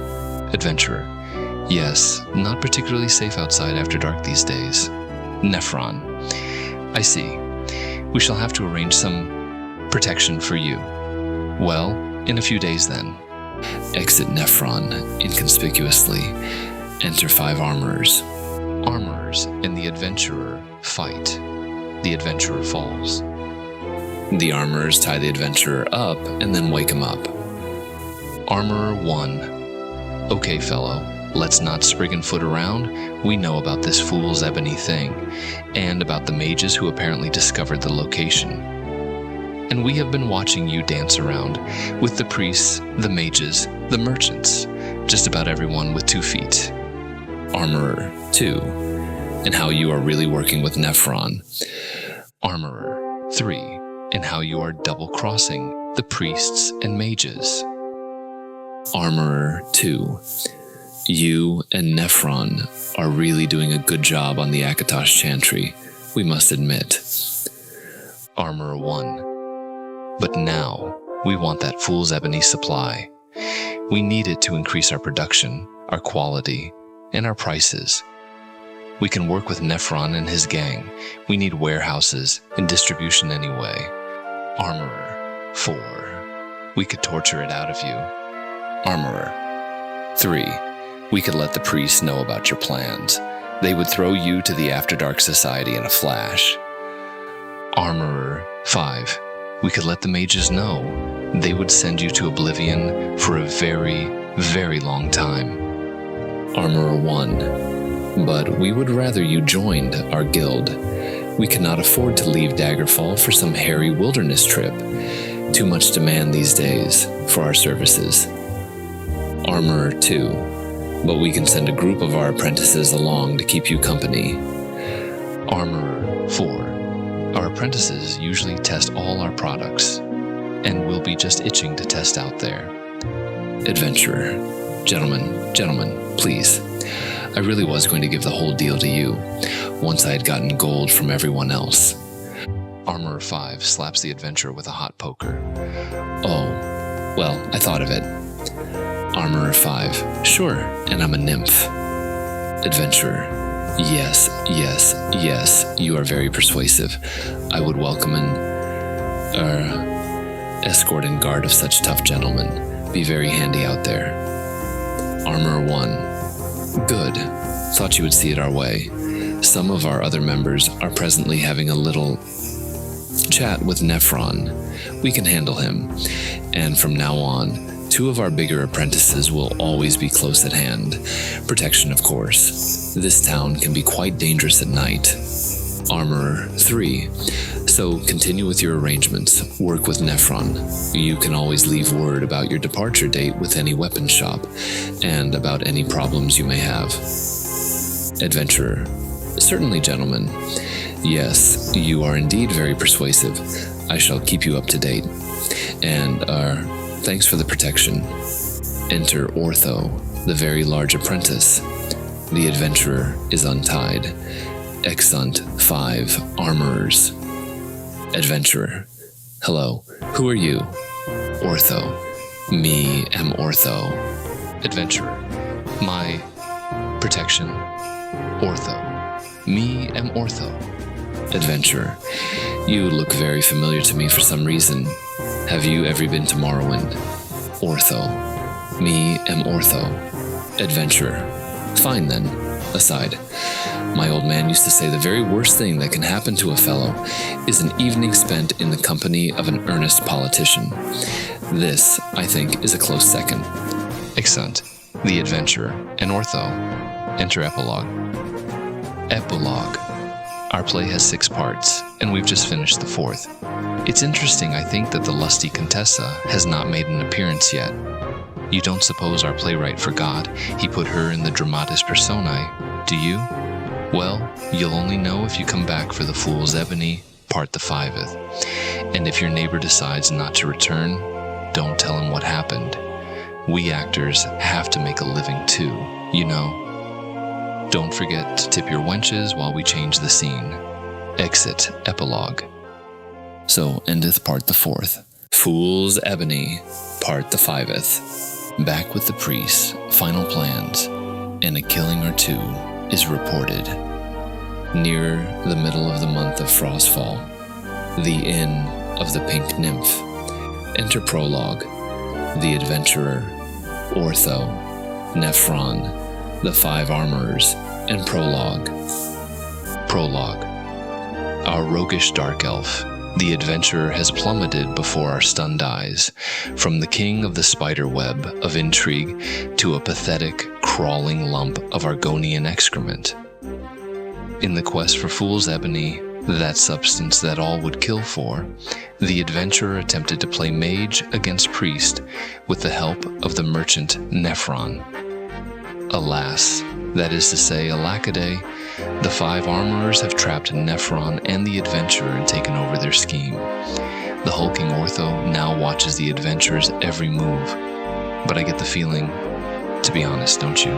Adventurer. Yes, not particularly safe outside after dark these days. Nephron. I see. We shall have to arrange some protection for you. Well, in a few days then. Exit Nephron inconspicuously. Enter 5 armorers. Armorers and the adventurer fight. The adventurer falls. The armorers tie the adventurer up and then wake him up. Armorer 1. Okay, fellow. Let's not sprig and foot around. We know about this fool's Ebony thing, and about the mages who apparently discovered the location. And we have been watching you dance around with the priests, the mages, the merchants, just about everyone with 2 feet. Armorer 2. And how you are really working with Nephron. Armorer 3. And how you are double-crossing the priests and mages. Armorer 2. You and Nephron are really doing a good job on the Akatosh Chantry, we must admit. Armorer 1. But now, we want that fool's Ebony supply. We need it to increase our production, our quality, and our prices. We can work with Nephron and his gang. We need warehouses and distribution anyway. Armorer 4. We could torture it out of you. Armorer 3. We could let the priests know about your plans. They would throw you to the After Dark Society in a flash. Armorer 5. We could let the mages know. They would send you to oblivion for a very, very long time. Armorer 1. But we would rather you joined our guild. We cannot afford to leave Daggerfall for some hairy wilderness trip. Too much demand these days for our services. Armorer 2. But we can send a group of our apprentices along to keep you company. Armorer 4. Our apprentices usually test all our products, and we'll be just itching to test out there. Adventurer. Gentlemen, please. I really was going to give the whole deal to you, once I had gotten gold from everyone else. Armorer 5 slaps the adventurer with a hot poker. Oh, well, I thought of it. Armorer 5. Sure, and I'm a nymph. Adventurer. Yes, you are very persuasive. I would welcome an escort and guard of such tough gentlemen. Be very handy out there. Armorer 1. Good. Thought you would see it our way. Some of our other members are presently having a little chat with Nephron. We can handle him. And from now on, 2 of our bigger apprentices will always be close at hand. Protection, of course. This town can be quite dangerous at night. Armorer 3. So continue with your arrangements. Work with Nephron. You can always leave word about your departure date with any weapon shop, and about any problems you may have. Adventurer. Certainly, gentlemen. Yes, you are indeed very persuasive. I shall keep you up to date. And, thanks for the protection. Enter Ortho, the very large apprentice. The adventurer is untied. Exeunt 5 armorers. Adventurer. Hello, who are you? Ortho. Me am Ortho. Adventurer. My protection. Ortho. Me am Ortho. Adventurer. You look very familiar to me for some reason. Have you ever been to Morrowind? Ortho. Me am Ortho. Adventurer. Fine then. Aside. My old man used to say the very worst thing that can happen to a fellow is an evening spent in the company of an earnest politician. This, I think, is a close second. Exeunt. The Adventurer and Ortho. Enter Epilogue. Epilogue. Our play has 6 parts, and we've just finished the 4th. It's interesting, I think, that the lusty Contessa has not made an appearance yet. You don't suppose our playwright forgot he put her in the dramatis personae, do you? Well, you'll only know if you come back for the Fool's Ebony, part the 5th. And if your neighbor decides not to return, don't tell him what happened. We actors have to make a living too, you know. Don't forget to tip your wenches while we change the scene. Exit Epilogue. So endeth part the 4th. Fool's Ebony, part the 5th. Back with the priest, final plans, and a killing or 2 is reported. Near the middle of the month of Frostfall, the Inn of the Pink Nymph. Enter Prologue, the Adventurer, Ortho, Nephron, the 5 armorers, and Prologue. Prologue. Our roguish dark elf, the adventurer, has plummeted before our stunned eyes, from the king of the spider web of intrigue to a pathetic, crawling lump of Argonian excrement. In the quest for Fool's Ebony, that substance that all would kill for, the adventurer attempted to play mage against priest with the help of the merchant Nephron. Alas, that is to say, alackaday, the 5 armorers have trapped Nephron and the adventurer and taken over their scheme. The hulking Ortho now watches the adventurer's every move, but I get the feeling, to be honest, don't you,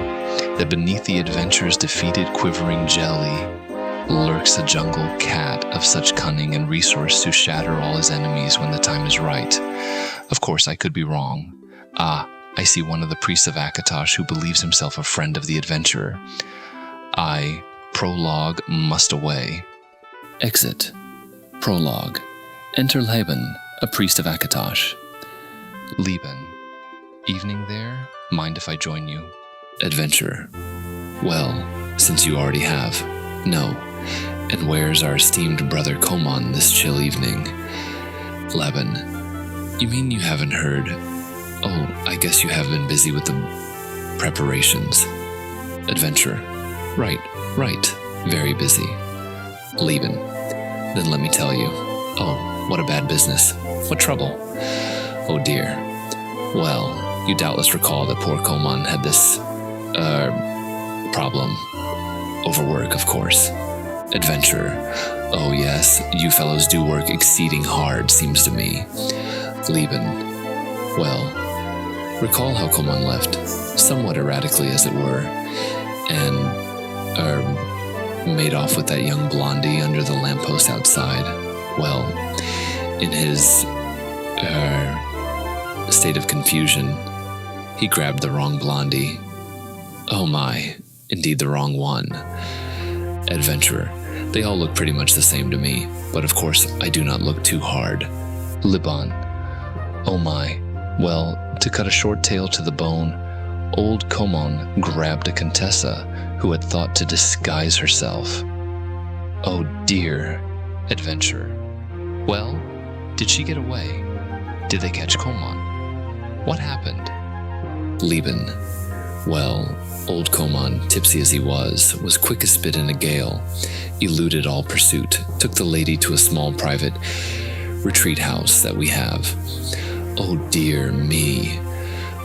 that beneath the adventurer's defeated quivering jelly lurks a jungle cat of such cunning and resource to shatter all his enemies when the time is right. Of course, I could be wrong. I see one of the priests of Akatosh who believes himself a friend of the adventurer. I, Prologue, must away. Exit. Prologue. Enter Laban, a priest of Akatosh. Laban. Evening there? Mind if I join you? Adventurer. Well, since you already have, no. And where's our esteemed brother Komon this chill evening? Laban. You mean you haven't heard? Oh, I guess you have been busy with the preparations. Adventurer. Right. Very busy. Laban. Then let me tell you. Oh, what a bad business. What trouble? Oh dear. Well, you doubtless recall that poor Komon had this, problem. Overwork, of course. Adventurer. Oh yes, you fellows do work exceeding hard, seems to me. Laban. Well, recall how Komon left, somewhat erratically as it were, and, made off with that young blondie under the lamppost outside. Well, in his, state of confusion, he grabbed the wrong blondie. Oh my, indeed the wrong one. Adventurer. They all look pretty much the same to me, but of course I do not look too hard. Laban. Oh my. Well, to cut a short tale to the bone, old Komon grabbed a Contessa who had thought to disguise herself. Oh dear. Adventurer. Well, did she get away? Did they catch Komon? What happened? Lieben. Well, old Komon, tipsy as he was quick as spit in a gale, eluded all pursuit, took the lady to a small private retreat house that we have. Oh dear me.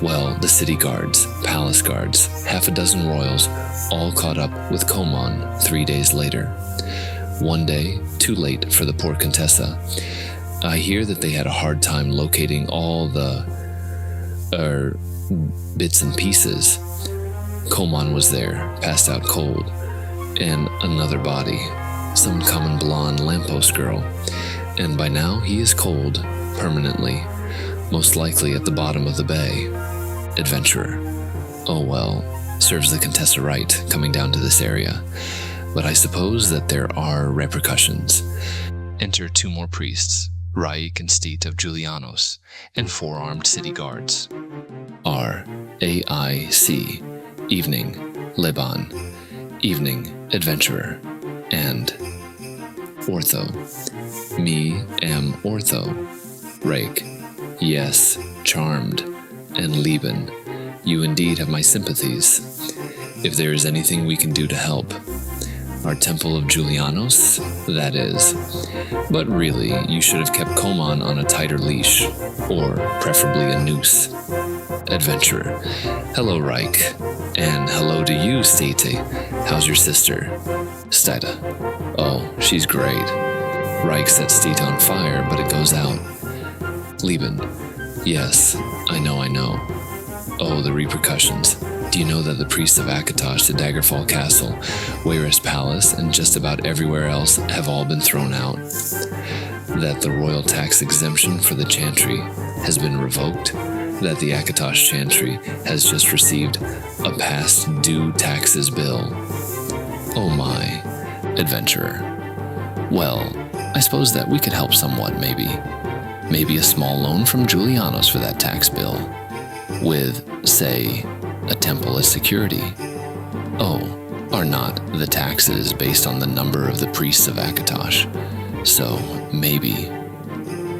Well, the city guards, palace guards, half a dozen royals, all caught up with Komon 3 days later. One day, too late for the poor Contessa. I hear that they had a hard time locating all the bits and pieces. Komon was there, passed out cold, and another body, some common blonde lamppost girl, and by now he is cold, permanently, most likely at the bottom of the bay. Adventurer. Oh well, serves the Contessa right, coming down to this area, but I suppose that there are repercussions. Enter 2 more priests, Raik and Steet of Julianos, and 4 armed city guards. R-A-I-C, evening, Leban, evening, adventurer, and Ortho, me am Ortho, Rake, yes, charmed, and Lieben, you indeed have my sympathies. If there is anything we can do to help, our Temple of Julianos, that is. But really, you should have kept Komon on a tighter leash, or preferably a noose. Adventurer. Hello, Reich. And hello to you, Stete. How's your sister? Stida. Oh, she's great. Reich sets Stete on fire, but it goes out. Lieben. Yes, I know. Oh, the repercussions. Do you know that the priests of Akatosh, the Daggerfall Castle, Wayrest Palace, and just about everywhere else have all been thrown out? That the royal tax exemption for the chantry has been revoked? That the Akatosh chantry has just received a past due taxes bill? Oh my, adventurer. Well, I suppose that we could help somewhat, maybe. Maybe a small loan from Julianos for that tax bill. With, say, a temple as security. Oh, are not the taxes based on the number of the priests of Akatosh? So, maybe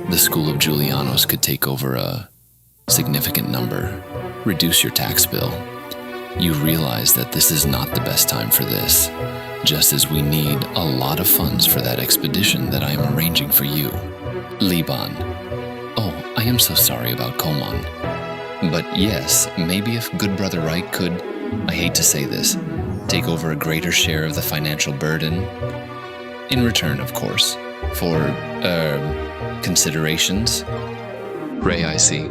the school of Julianos could take over a significant number, reduce your tax bill. You realize that this is not the best time for this, just as we need a lot of funds for that expedition that I am arranging for you. Liban. Oh, I am so sorry about Komon. But yes, maybe if good brother Reich could, I hate to say this, take over a greater share of the financial burden, in return, of course, for, considerations. Ray, I see.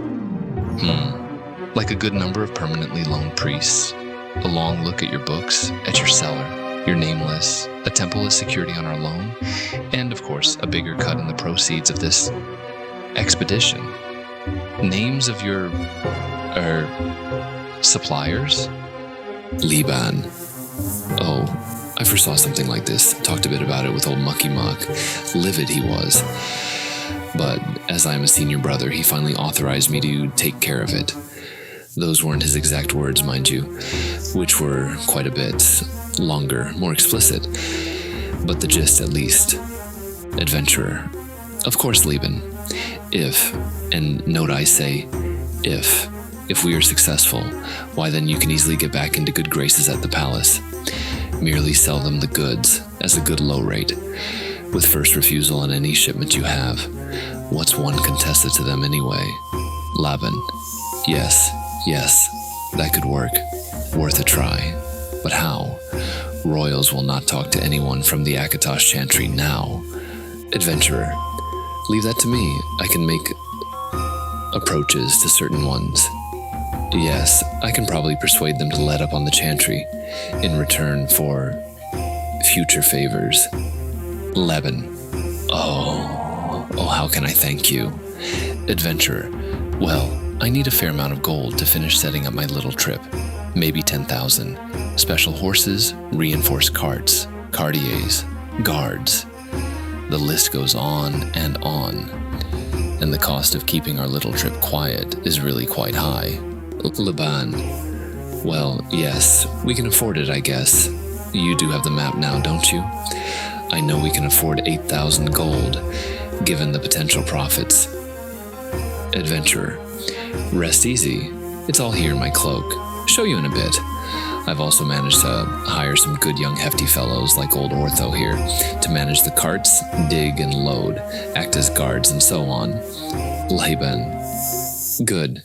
Like a good number of permanently loaned priests, a long look at your books, at your cellar, your name list, a temple as security on our loan, and of course, a bigger cut in the proceeds of this expedition. Names of your, suppliers? Liban. Oh, I foresaw something like this. Talked a bit about it with old Mucky Muck. Livid he was. But as I am a senior brother, he finally authorized me to take care of it. Those weren't his exact words, mind you, which were quite a bit longer, more explicit. But the gist, at least. Adventurer. Of course, Lieben. If, and note I say, if we are successful, why then you can easily get back into good graces at the palace. Merely sell them the goods as a good low rate, with first refusal on any shipment you have. What's one Contessa to them anyway? Laban. Yes, that could work. Worth a try. But how? Royals will not talk to anyone from the Akatosh chantry now. Adventurer. Leave that to me. I can make approaches to certain ones. Yes, I can probably persuade them to let up on the chantry in return for future favors. Lebanon. Oh, how can I thank you? Adventurer. Well, I need a fair amount of gold to finish setting up my little trip. Maybe 10,000. Special horses, reinforced carts, cartiers, guards. The list goes on. And the cost of keeping our little trip quiet is really quite high. Laban. Well, yes, we can afford it, I guess. You do have the map now, don't you? I know we can afford 8,000 gold. given the potential profits. Adventurer. Rest easy. It's all here in my cloak. Show you in a bit. I've also managed to hire some good young hefty fellows like old Ortho here to manage the carts, dig and load, act as guards and so on. Laban. Good.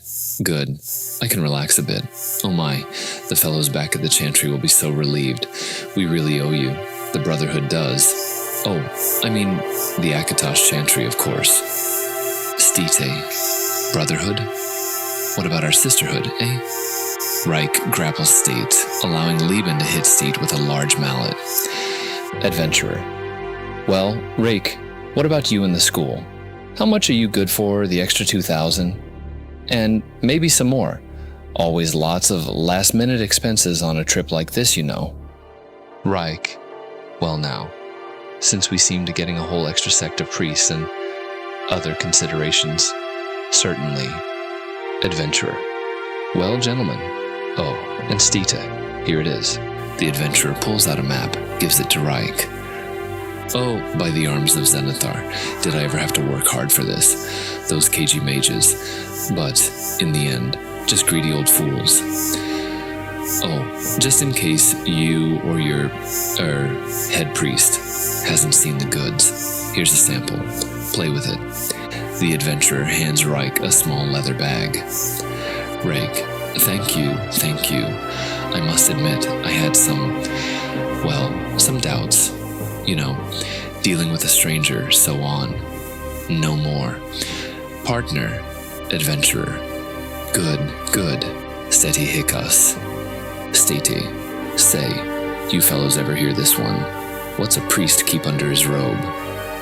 I can relax a bit. Oh my, the fellows back at the chantry will be so relieved. We really owe you. The Brotherhood does. Oh, I mean, the Akatosh chantry, of course. Stite. Brotherhood? What about our sisterhood, eh? Reich grapples State, allowing Lieben to hit State with a large mallet. Adventurer. Well, Rake, what about you and the school? How much are you good for, the extra 2,000? And maybe some more. Always lots of last-minute expenses on a trip like this, you know. Reich. Well now, since we seem to getting a whole extra sect of priests and other considerations, certainly. Adventurer. Well, gentlemen. Oh, and Stita. Here it is. The adventurer pulls out a map, gives it to Reich. Oh, by the arms of Zenithar, did I ever have to work hard for this? Those cagey mages. But, in the end, just greedy old fools. Oh, just in case you or your, head priest hasn't seen the goods, here's a sample. Play with it. The adventurer hands Reich a small leather bag. Reich. Thank you. I must admit, I had some doubts. You know, dealing with a stranger, so on. No more. Partner. Adventurer. Good. Steti hiccups. Steti. Say, you fellows ever hear this one? What's a priest keep under his robe?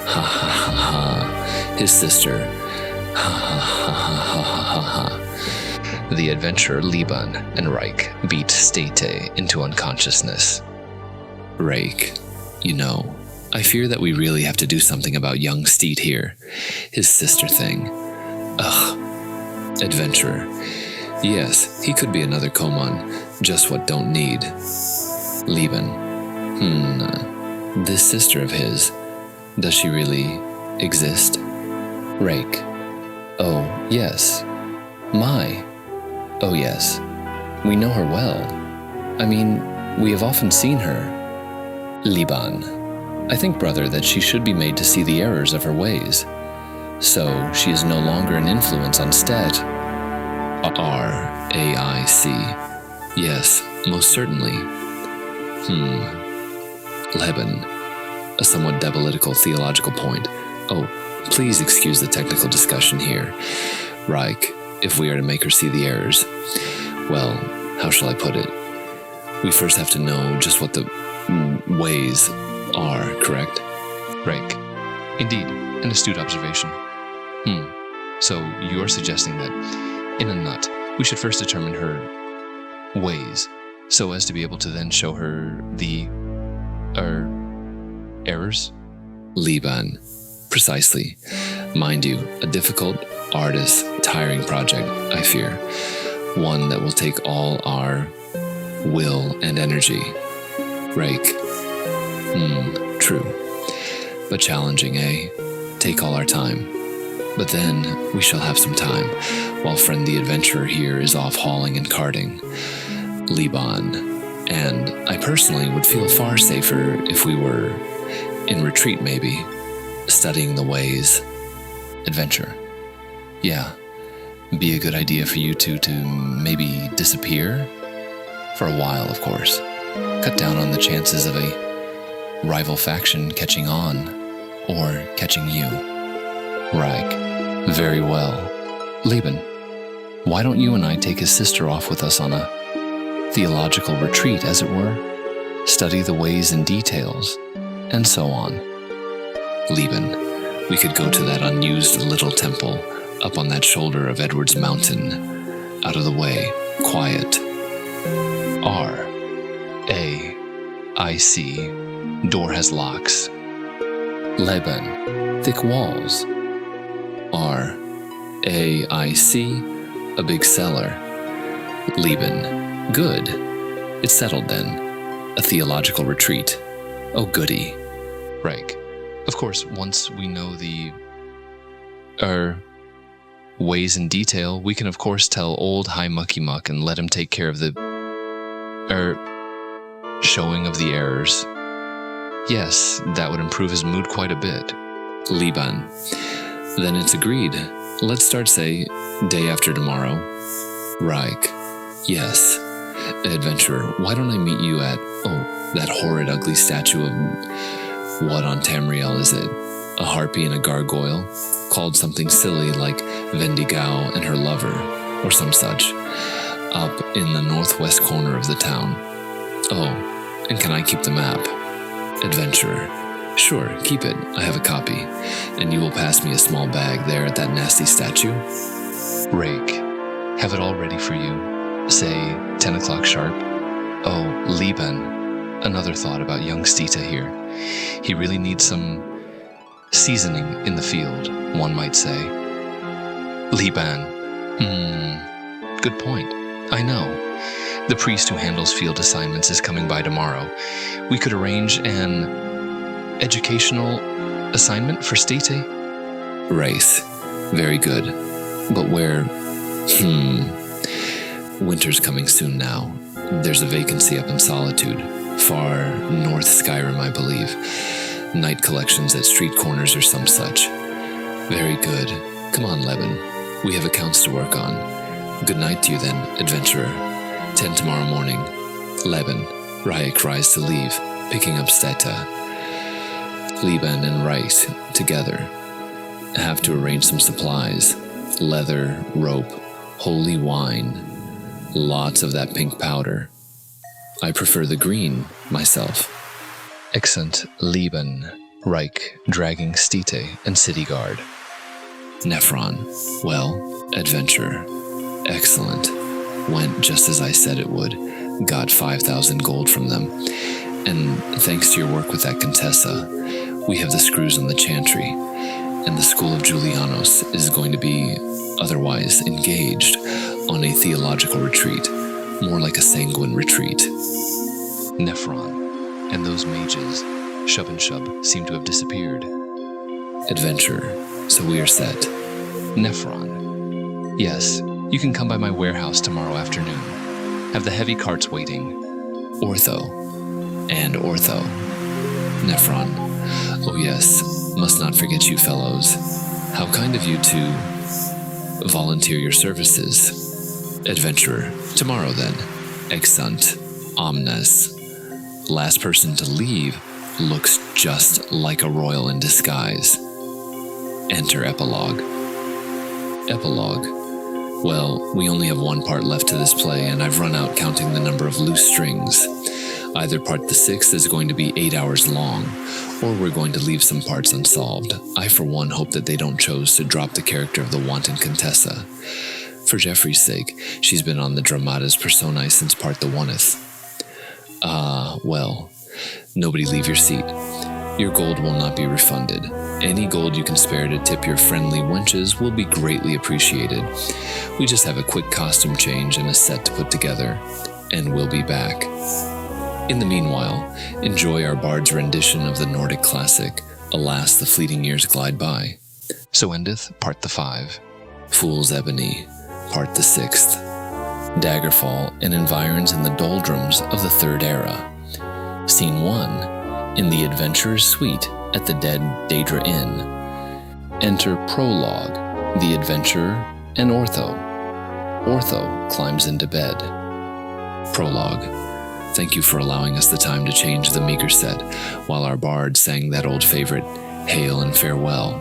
Ha. His sister. Ha. The adventurer Liban and Reich beat Stete into unconsciousness. Reich, you know, I fear that we really have to do something about young Steed here. His sister thing. Ugh. Adventurer. Yes, he could be another Koman, just what don't need. Liban. This sister of his, does she really exist? Reich. Oh, yes. My. Oh, yes. We know her well. I mean, we have often seen her. Liban. I think, brother, that she should be made to see the errors of her ways. So she is no longer an influence on Stet. R-A-I-C. Yes, most certainly. Leben. A somewhat debilitical theological point. Oh, please excuse the technical discussion here. Reich, if we are to make her see the errors, well, how shall I put it? We first have to know just what the ways are, correct? Reich. Indeed, an astute observation. So you are suggesting that, in a nut, we should first determine her ways, so as to be able to then show her the, errors? Liban. Precisely. Mind you, a difficult, arduous, tiring project, I fear. One that will take all our will and energy. Reich. True. But challenging, eh? Take all our time. But then we shall have some time, while friend the adventurer here is off hauling and carting. Liban. And I personally would feel far safer if we were in retreat, maybe, studying the ways. Adventure. Yeah, be a good idea for you two to maybe disappear? For a while, of course. Cut down on the chances of a rival faction catching on, or catching you. Reich. Very well. Laban, why don't you and I take his sister off with us on a theological retreat, as it were? Study the ways and details, and so on. Liban, we could go to that unused little temple up on that shoulder of Edward's Mountain. Out of the way, quiet. R-A-I-C. Door has locks. Laban, thick walls. R-A-I-C. A big cellar. Liban, good. It's settled then. A theological retreat. Oh, goody. Reich. Of course, once we know the our ways in detail, we can of course tell old High Mucky Muck and let him take care of the showing of the errors. Yes, that would improve his mood quite a bit. Liban. Then it's agreed. Let's start, say, day after tomorrow. Reich. Yes. Adventurer, why don't I meet you at, that horrid ugly statue of, what on Tamriel is it? A harpy and a gargoyle? Called something silly like Vendigao and her lover, or some such, up in the northwest corner of the town. Oh, and can I keep the map? Adventurer, sure, keep it. I have a copy. And you will pass me a small bag there at that nasty statue? Rake, have it all ready for you. Say, 10 o'clock sharp. Oh, Liban, another thought about young Stita here. He really needs some seasoning in the field, one might say. Liban. Good point. I know. The priest who handles field assignments is coming by tomorrow. We could arrange an educational assignment for Stite? Race. Very good. But where? Winter's coming soon now. There's a vacancy up in Solitude, far north Skyrim, I believe. Night collections at street corners or some such. Very good. Come on, Leben. We have accounts to work on. Good night to you then, adventurer. 10 tomorrow morning. Leben. Raik rise to leave, picking up Steta. Liban and Rice, together. Have to arrange some supplies. Leather, rope, holy wine. Lots of that pink powder. I prefer the green, myself. Exeunt Liban, Reich dragging Stite and City Guard. Nephron. Well, adventurer. Excellent. Went just as I said it would. Got 5,000 gold from them. And thanks to your work with that Contessa, we have the screws on the chantry. And the school of Julianos is going to be otherwise engaged on a theological retreat. More like a sanguine retreat. Nephron. And those mages, Shub and Shub, seem to have disappeared. Adventurer, so we are set. Nephron. Yes, you can come by my warehouse tomorrow afternoon. Have the heavy carts waiting. Ortho. And Ortho. Nephron. Oh yes, must not forget you fellows. How kind of you to volunteer your services. Adventurer, tomorrow then. Exeunt. Omnes. Last person to leave looks just like a royal in disguise. Enter Epilogue. Epilogue. Well, we only have one part left to this play, and I've run out counting the number of loose strings. Either part the 6th is going to be 8 hours long, or we're going to leave some parts unsolved. I, for one, hope that they don't choose to drop the character of the wanton Contessa. For Jeffrey's sake, she's been on the dramatis personae since part the 1th. Well, nobody leave your seat. Your gold will not be refunded. Any gold you can spare to tip your friendly wenches will be greatly appreciated. We just have a quick costume change and a set to put together, and we'll be back. In the meanwhile, enjoy our bard's rendition of the Nordic classic, Alas, the Fleeting Years Glide By. So endeth Part the 5. Fool's Ebony, Part the 6th. Daggerfall and environs in the doldrums of the Third Era. Scene 1, in the Adventurer's Suite at the Dead Daedra Inn. Enter Prologue, the Adventurer, and Ortho. Ortho climbs into bed. Prologue. Thank you for allowing us the time to change the meager set, while our bard sang that old favorite, Hail and Farewell.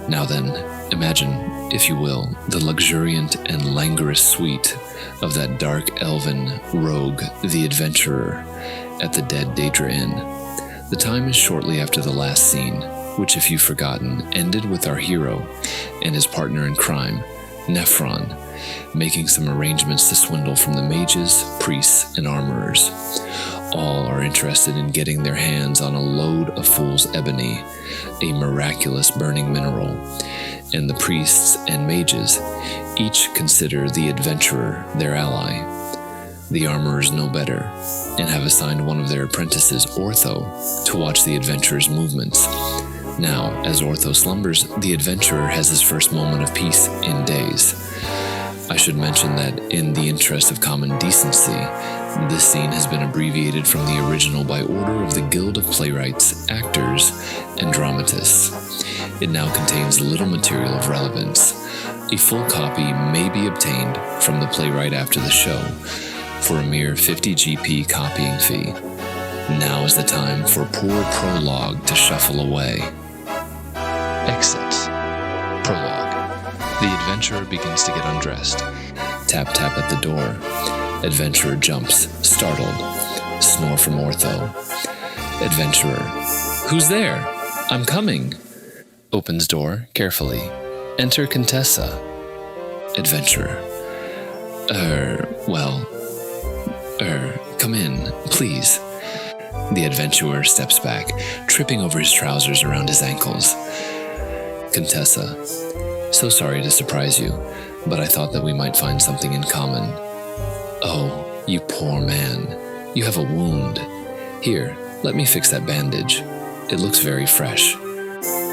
Now then, imagine, if you will, the luxuriant and languorous suite of that dark elven rogue, the Adventurer, at the Dead Daedra Inn. The time is shortly after the last scene, which, if you've forgotten, ended with our hero and his partner in crime, Nephron, making some arrangements to swindle from the mages, priests, and armorers. All are interested in getting their hands on a load of fool's ebony, a miraculous burning mineral, and the priests and mages each consider the adventurer their ally. The armorers know better, and have assigned one of their apprentices, Ortho, to watch the adventurer's movements. Now, as Ortho slumbers, the adventurer has his first moment of peace in days. I should mention that, in the interest of common decency, this scene has been abbreviated from the original by order of the Guild of Playwrights, Actors, and Dramatists. It now contains little material of relevance. A full copy may be obtained from the playwright after the show for a mere 50 GP copying fee. Now is the time for poor Prologue to shuffle away. Exit. Prologue. The adventurer begins to get undressed. Tap tap at the door. Adventurer jumps, startled. Snore from Ortho. Adventurer. Who's there? I'm coming. Opens door carefully. Enter Contessa. Adventurer. Come in, please. The adventurer steps back, tripping over his trousers around his ankles. Contessa. So sorry to surprise you, but I thought that we might find something in common. Oh, you poor man. You have a wound. Here, let me fix that bandage. It looks very fresh.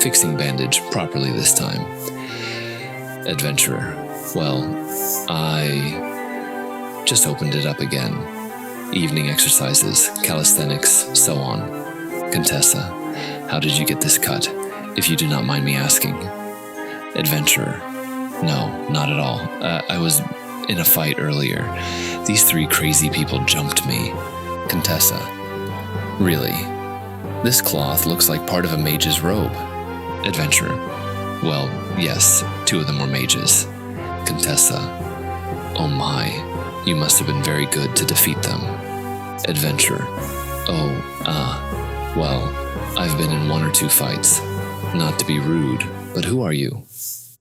Fixing bandage properly this time. Adventurer. Well, I just opened it up again. Evening exercises, calisthenics, so on. Contessa. How did you get this cut, if you do not mind me asking? Adventurer. No, not at all. I was in a fight earlier. These 3 crazy people jumped me. Contessa. Really? This cloth looks like part of a mage's robe. Adventurer. Well, yes, 2 of them were mages. Contessa. Oh my, you must have been very good to defeat them. Adventurer. Well, I've been in 1 or 2 fights. Not to be rude, but who are you?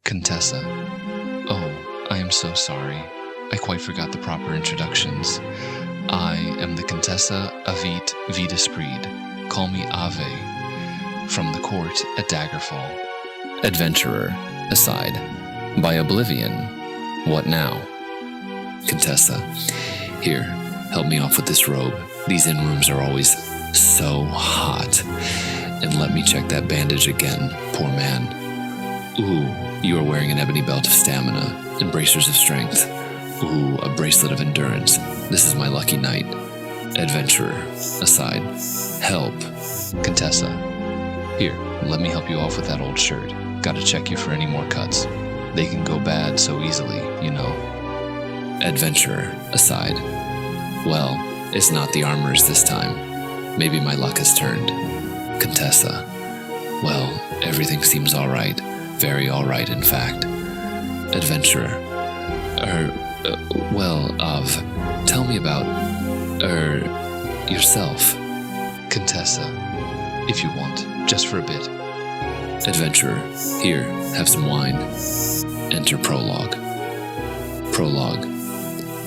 Contessa. Oh, I am so sorry. I quite forgot the proper introductions. I am the Contessa Avit Videsprid. Call me Ave. From the court at Daggerfall. Adventurer. Aside. By Oblivion. What now? Contessa. Here, help me off with this robe. These inn-rooms are always so hot. And let me check that bandage again, poor man. Ooh, you are wearing an ebony belt of stamina and bracers of strength. Ooh, a bracelet of endurance. This is my lucky night. Adventurer. Aside. Help. Contessa. Here, let me help you off with that old shirt. Gotta check you for any more cuts. They can go bad so easily, you know. Adventurer. Aside. Well, it's not the armorers this time. Maybe my luck has turned. Contessa. Well, everything seems all right. Very all right, in fact. Adventurer. Tell me about, yourself. Contessa. If you want, just for a bit. Adventurer. Here, have some wine. Enter Prologue. Prologue.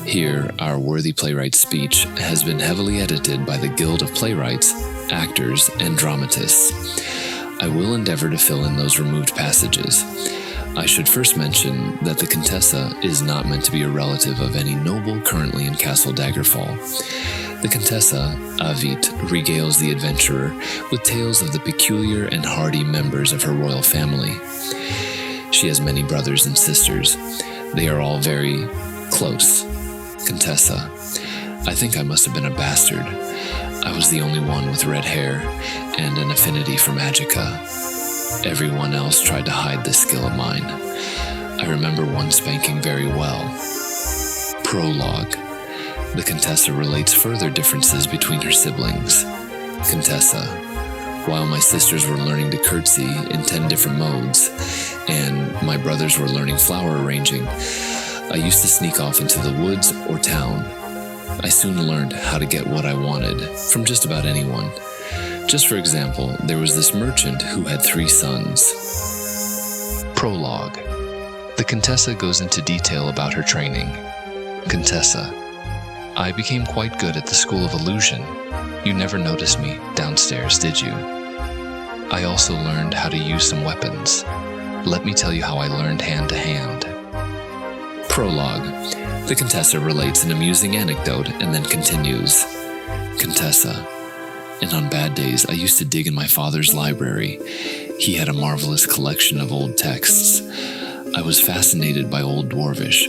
Here, our worthy playwright's speech has been heavily edited by the Guild of Playwrights, Actors, and Dramatists. I will endeavor to fill in those removed passages. I should first mention that the Contessa is not meant to be a relative of any noble currently in Castle Daggerfall. The Contessa, Avit, regales the adventurer with tales of the peculiar and hardy members of her royal family. She has many brothers and sisters. They are all very close. Contessa. I think I must have been a bastard. I was the only one with red hair and an affinity for magicka. Everyone else tried to hide this skill of mine. I remember one spanking very well. Prologue. The Contessa relates further differences between her siblings. Contessa. While my sisters were learning to curtsy in 10 different modes, and my brothers were learning flower arranging, I used to sneak off into the woods or town. I soon learned how to get what I wanted from just about anyone. Just for example, there was this merchant who had 3 sons. Prologue. The Contessa goes into detail about her training. Contessa. I became quite good at the School of Illusion. You never noticed me downstairs, did you? I also learned how to use some weapons. Let me tell you how I learned hand to hand. Prologue. The Contessa relates an amusing anecdote and then continues. Contessa. And on bad days, I used to dig in my father's library. He had a marvelous collection of old texts. I was fascinated by Old Dwarvish,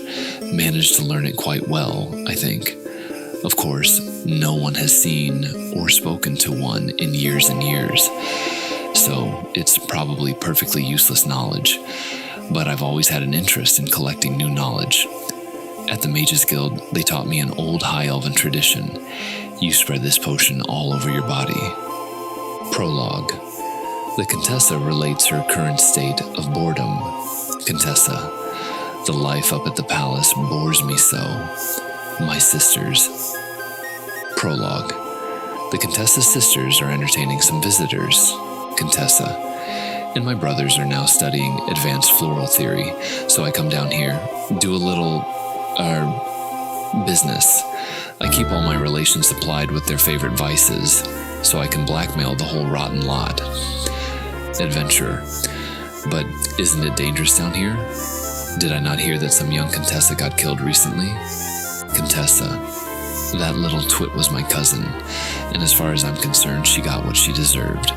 managed to learn it quite well, I think. Of course, no one has seen or spoken to one in years and years, so it's probably perfectly useless knowledge, but I've always had an interest in collecting new knowledge. At the Mages Guild, they taught me an old High Elven tradition. You spread this potion all over your body. Prologue. The Contessa relates her current state of boredom. Contessa. The life up at the palace bores me so. My sisters. Prologue. The Contessa's sisters are entertaining some visitors. Contessa. And my brothers are now studying advanced floral theory, so I come down here, do a little, business. I keep all my relations supplied with their favorite vices, so I can blackmail the whole rotten lot. Adventurer. But isn't it dangerous down here? Did I not hear that some young Contessa got killed recently? Contessa. That little twit was my cousin, and as far as I'm concerned, she got what she deserved.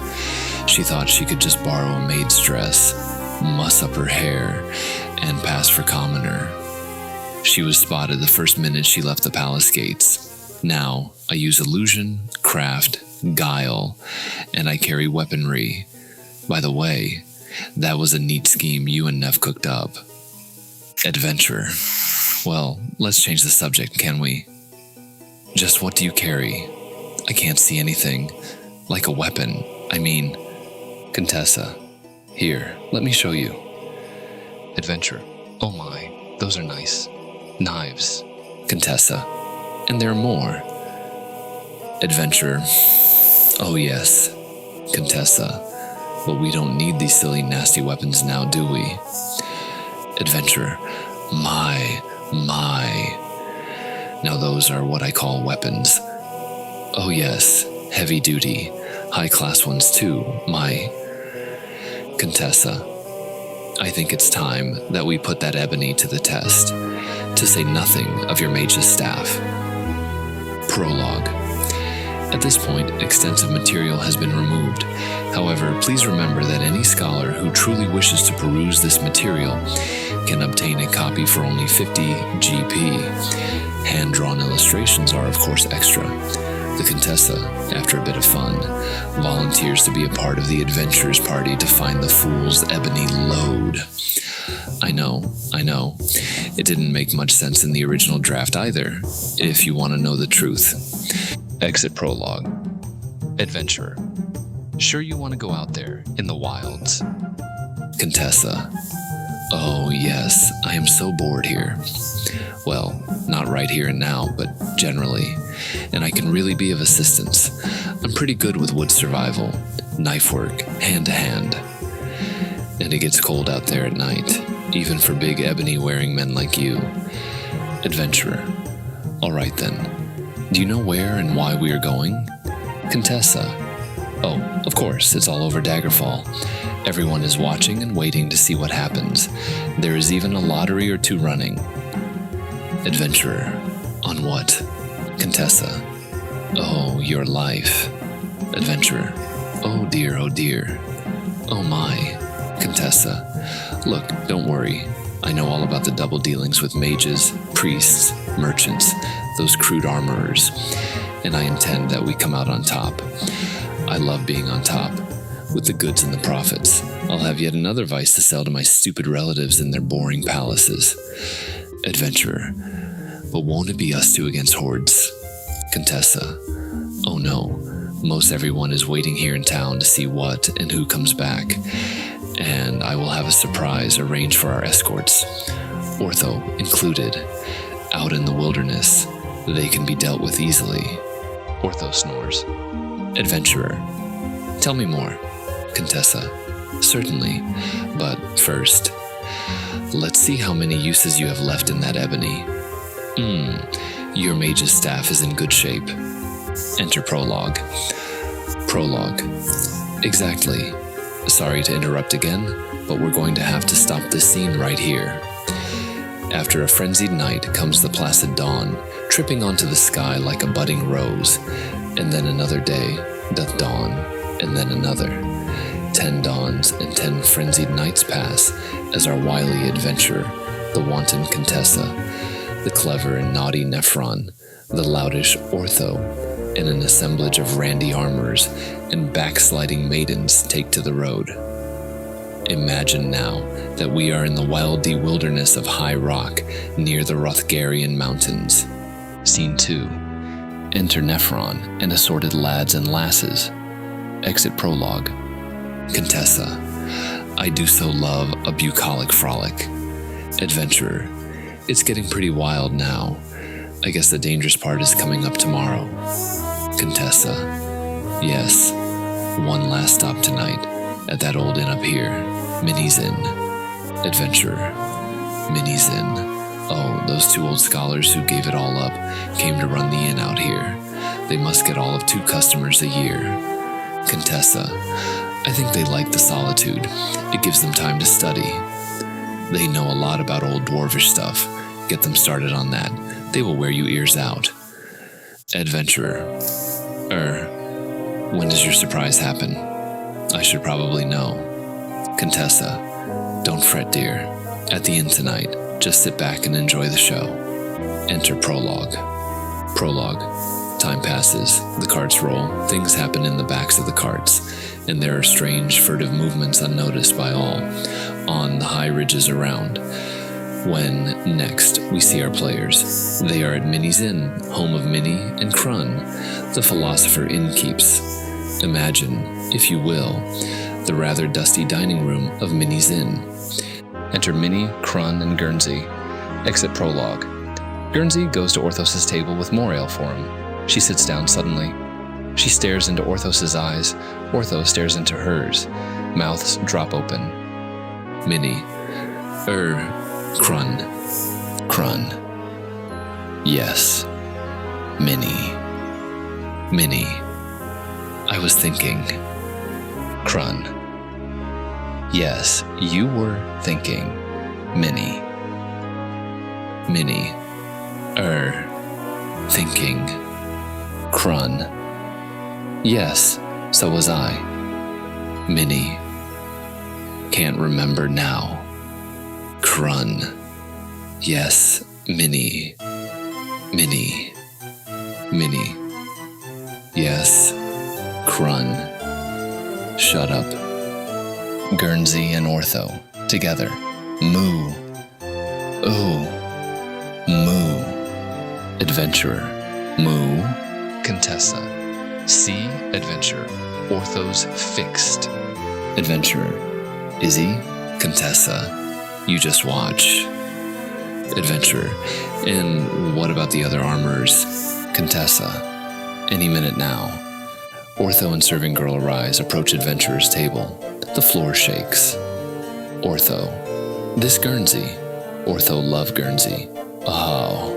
She thought she could just borrow a maid's dress, muss up her hair, and pass for commoner. She was spotted the first minute she left the palace gates. Now, I use illusion, craft, guile, and I carry weaponry. By the way, that was a neat scheme you and Nev cooked up. Adventurer. Well, let's change the subject, can we? Just what do you carry? I can't see anything. Like a weapon, I mean. Contessa. Here, let me show you. Adventurer. Oh my, those are nice. Knives. Contessa. And there are more. Adventurer. Oh yes. Contessa. But we don't need these silly nasty weapons now, do we? Adventurer. My. Now those are what I call weapons. Oh yes, heavy duty, high class ones too, my. Contessa. I think it's time that we put that Ebony to the test, to say nothing of your mage's staff. Prologue. At this point, extensive material has been removed. However, please remember that any scholar who truly wishes to peruse this material can obtain a copy for only 50 GP. Hand-drawn illustrations are, of course, extra. The Contessa, after a bit of fun, volunteers to be a part of the adventurers party to find the fool's Ebony lode. I know. It didn't make much sense in the original draft either, if you want to know the truth. Exit prologue. Adventurer. Sure you want to go out there in the wilds? Contessa. Oh yes, I am so bored here. Well, not right here and now, but generally. And I can really be of assistance. I'm pretty good with wood survival, knife work, hand to hand. And it gets cold out there at night, even for big ebony-wearing men like you. Adventurer. All right then. Do you know where and why we are going? Contessa. Oh, of course, it's all over Daggerfall. Everyone is watching and waiting to see what happens. There is even a lottery or two running. Adventurer. On what? Contessa. Oh, your life. Adventurer. Oh dear, oh dear. Oh my. Contessa. Look, don't worry. I know all about the double dealings with mages, priests, merchants, those crude armorers, and I intend that we come out on top. I love being on top, with the goods and the profits. I'll have yet another vice to sell to my stupid relatives in their boring palaces. Adventurer. But won't it be us two against hordes? Contessa. Oh no, most everyone is waiting here in town to see what and who comes back, and I will have a surprise arranged for our escorts, Ortho included. Out in the wilderness, they can be dealt with easily. Ortho snores. Adventurer. Tell me more. Contessa. Certainly, but first, let's see how many uses you have left in that ebony. Your mage's staff is in good shape. Enter prologue. Prologue. Exactly. Sorry to interrupt again, but we're going to have to stop this scene right here. After a frenzied night comes the placid dawn, tripping onto the sky like a budding rose, and then another day doth dawn, and then another. 10 10 dawns and 10 frenzied nights pass as our wily adventurer, the wanton Contessa, the clever and naughty Nephron, the loutish Ortho, and an assemblage of randy armorers and backsliding maidens take to the road. Imagine now that we are in the wildy wilderness of High Rock near the Rothgarian Mountains. Scene 2. Enter Nephron and assorted lads and lasses. Exit prologue. Contessa. I do so love a bucolic frolic. Adventurer. It's getting pretty wild now. I guess the dangerous part is coming up tomorrow. Contessa. Yes. One last stop tonight at that old inn up here. Minnie's Inn. Adventurer. Minnie's Inn. Oh, those 2 old scholars who gave it all up came to run the inn out here. They must get all of 2 customers a year. Contessa. I think they like the solitude. It gives them time to study. They know a lot about old dwarvish stuff. Get them started on that. They will wear you ears out. Adventurer. When does your surprise happen? I should probably know. Contessa. Don't fret, dear. At the inn tonight, just sit back and enjoy the show. Enter prologue. Prologue. Time passes, the carts roll, things happen in the backs of the carts, and there are strange, furtive movements unnoticed by all, on the high ridges around. When, next, we see our players, they are at Minnie's Inn, home of Minnie and Crun, the philosopher innkeeps. Imagine, if you will, the rather dusty dining room of Minnie's Inn. Enter Minnie, Crun, and Guernsey. Exit prologue. Guernsey goes to Orthos's table with more ale for him. She sits down suddenly. She stares into Orthos's eyes. Orthos stares into hers. Mouths drop open. Minnie. Crun. Crun. Yes. Minnie. Minnie. I was thinking. Crun. Yes, you were thinking. Minnie. Minnie. Thinking. Crun. Yes, so was I. Minnie. Can't remember now. Crun. Yes, Minnie. Minnie. Minnie. Yes. Crun. Shut up. Guernsey and Ortho, together. Moo. Ooh. Moo. Adventurer. Moo. Contessa. See adventure. Orthos fixed. Adventurer. Is he? Contessa. You just watch. Adventurer. And what about the other armorers? Contessa. Any minute now. Ortho and serving girl arise, approach adventurer's table. The floor shakes. Ortho. This Guernsey. Ortho love Guernsey. Oh.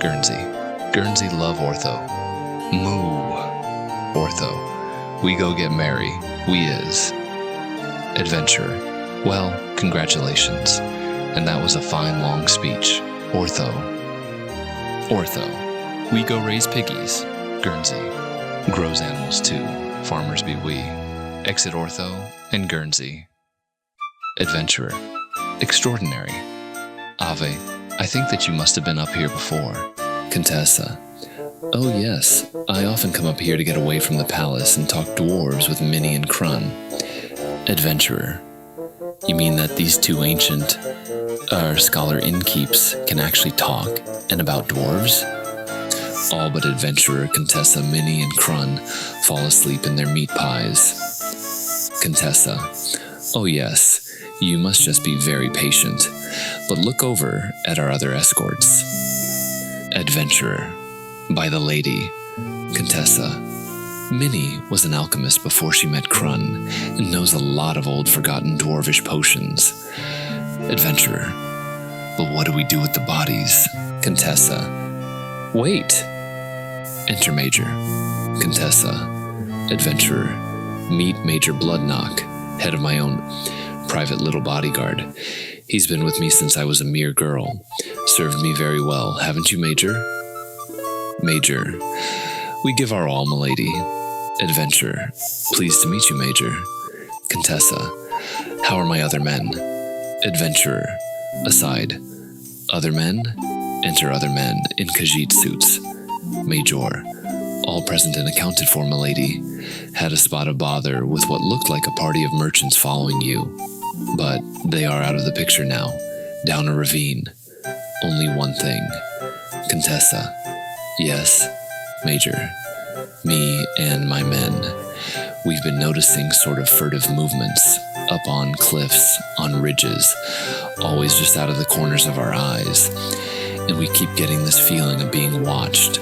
Guernsey. Guernsey love Ortho. Moo. Ortho. We go get merry. We is. Adventurer. Well, congratulations. And that was a fine long speech. Ortho. Ortho. We go raise piggies. Guernsey. Grows animals too. Farmers be we. Exit Ortho and Guernsey. Adventurer. Extraordinary. Ave, I think that you must have been up here before. Contessa. Oh yes, I often come up here to get away from the palace and talk dwarves with Minnie and Crun. Adventurer. You mean that these 2 ancient, scholar innkeeps can actually talk, and about dwarves? All but Adventurer, Contessa, Minnie, and Crun fall asleep in their meat pies. Contessa. Oh yes, you must just be very patient, but look over at our other escorts. Adventurer. By the lady. Contessa. Minnie was an alchemist before she met Crun, and knows a lot of old forgotten dwarvish potions. Adventurer. But what do we do with the bodies? Contessa. Wait! Enter Major. Contessa. Adventurer. Meet Major Bloodknock, head of my own private little bodyguard. He's been with me since I was a mere girl. Served me very well, haven't you, Major? Major. We give our all, milady. Adventurer. Pleased to meet you, Major. Contessa, how are my other men? Adventurer, aside. Other men? Enter other men in Khajiit suits. Major, all present and accounted for, milady. Had a spot of bother with what looked like a party of merchants following you. But they are out of the picture now, down a ravine. Only one thing. Contessa. Yes, Major. Me and my men. We've been noticing sort of furtive movements, up on cliffs, on ridges, always just out of the corners of our eyes. And we keep getting this feeling of being watched.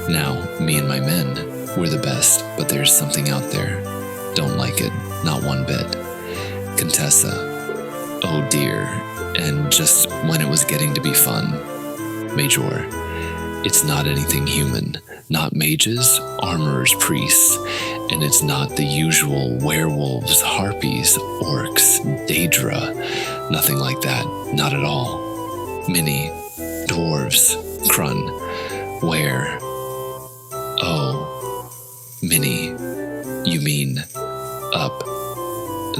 Now, me and my men, we're the best, but there's something out there. Don't like it, not one bit. Contessa. Oh dear, and just when it was getting to be fun. Major. It's not anything human, not mages, armorers, priests, and it's not the usual werewolves, harpies, orcs, daedra, nothing like that, not at all. Mini, dwarves, crun, where? Oh, Mini, you mean up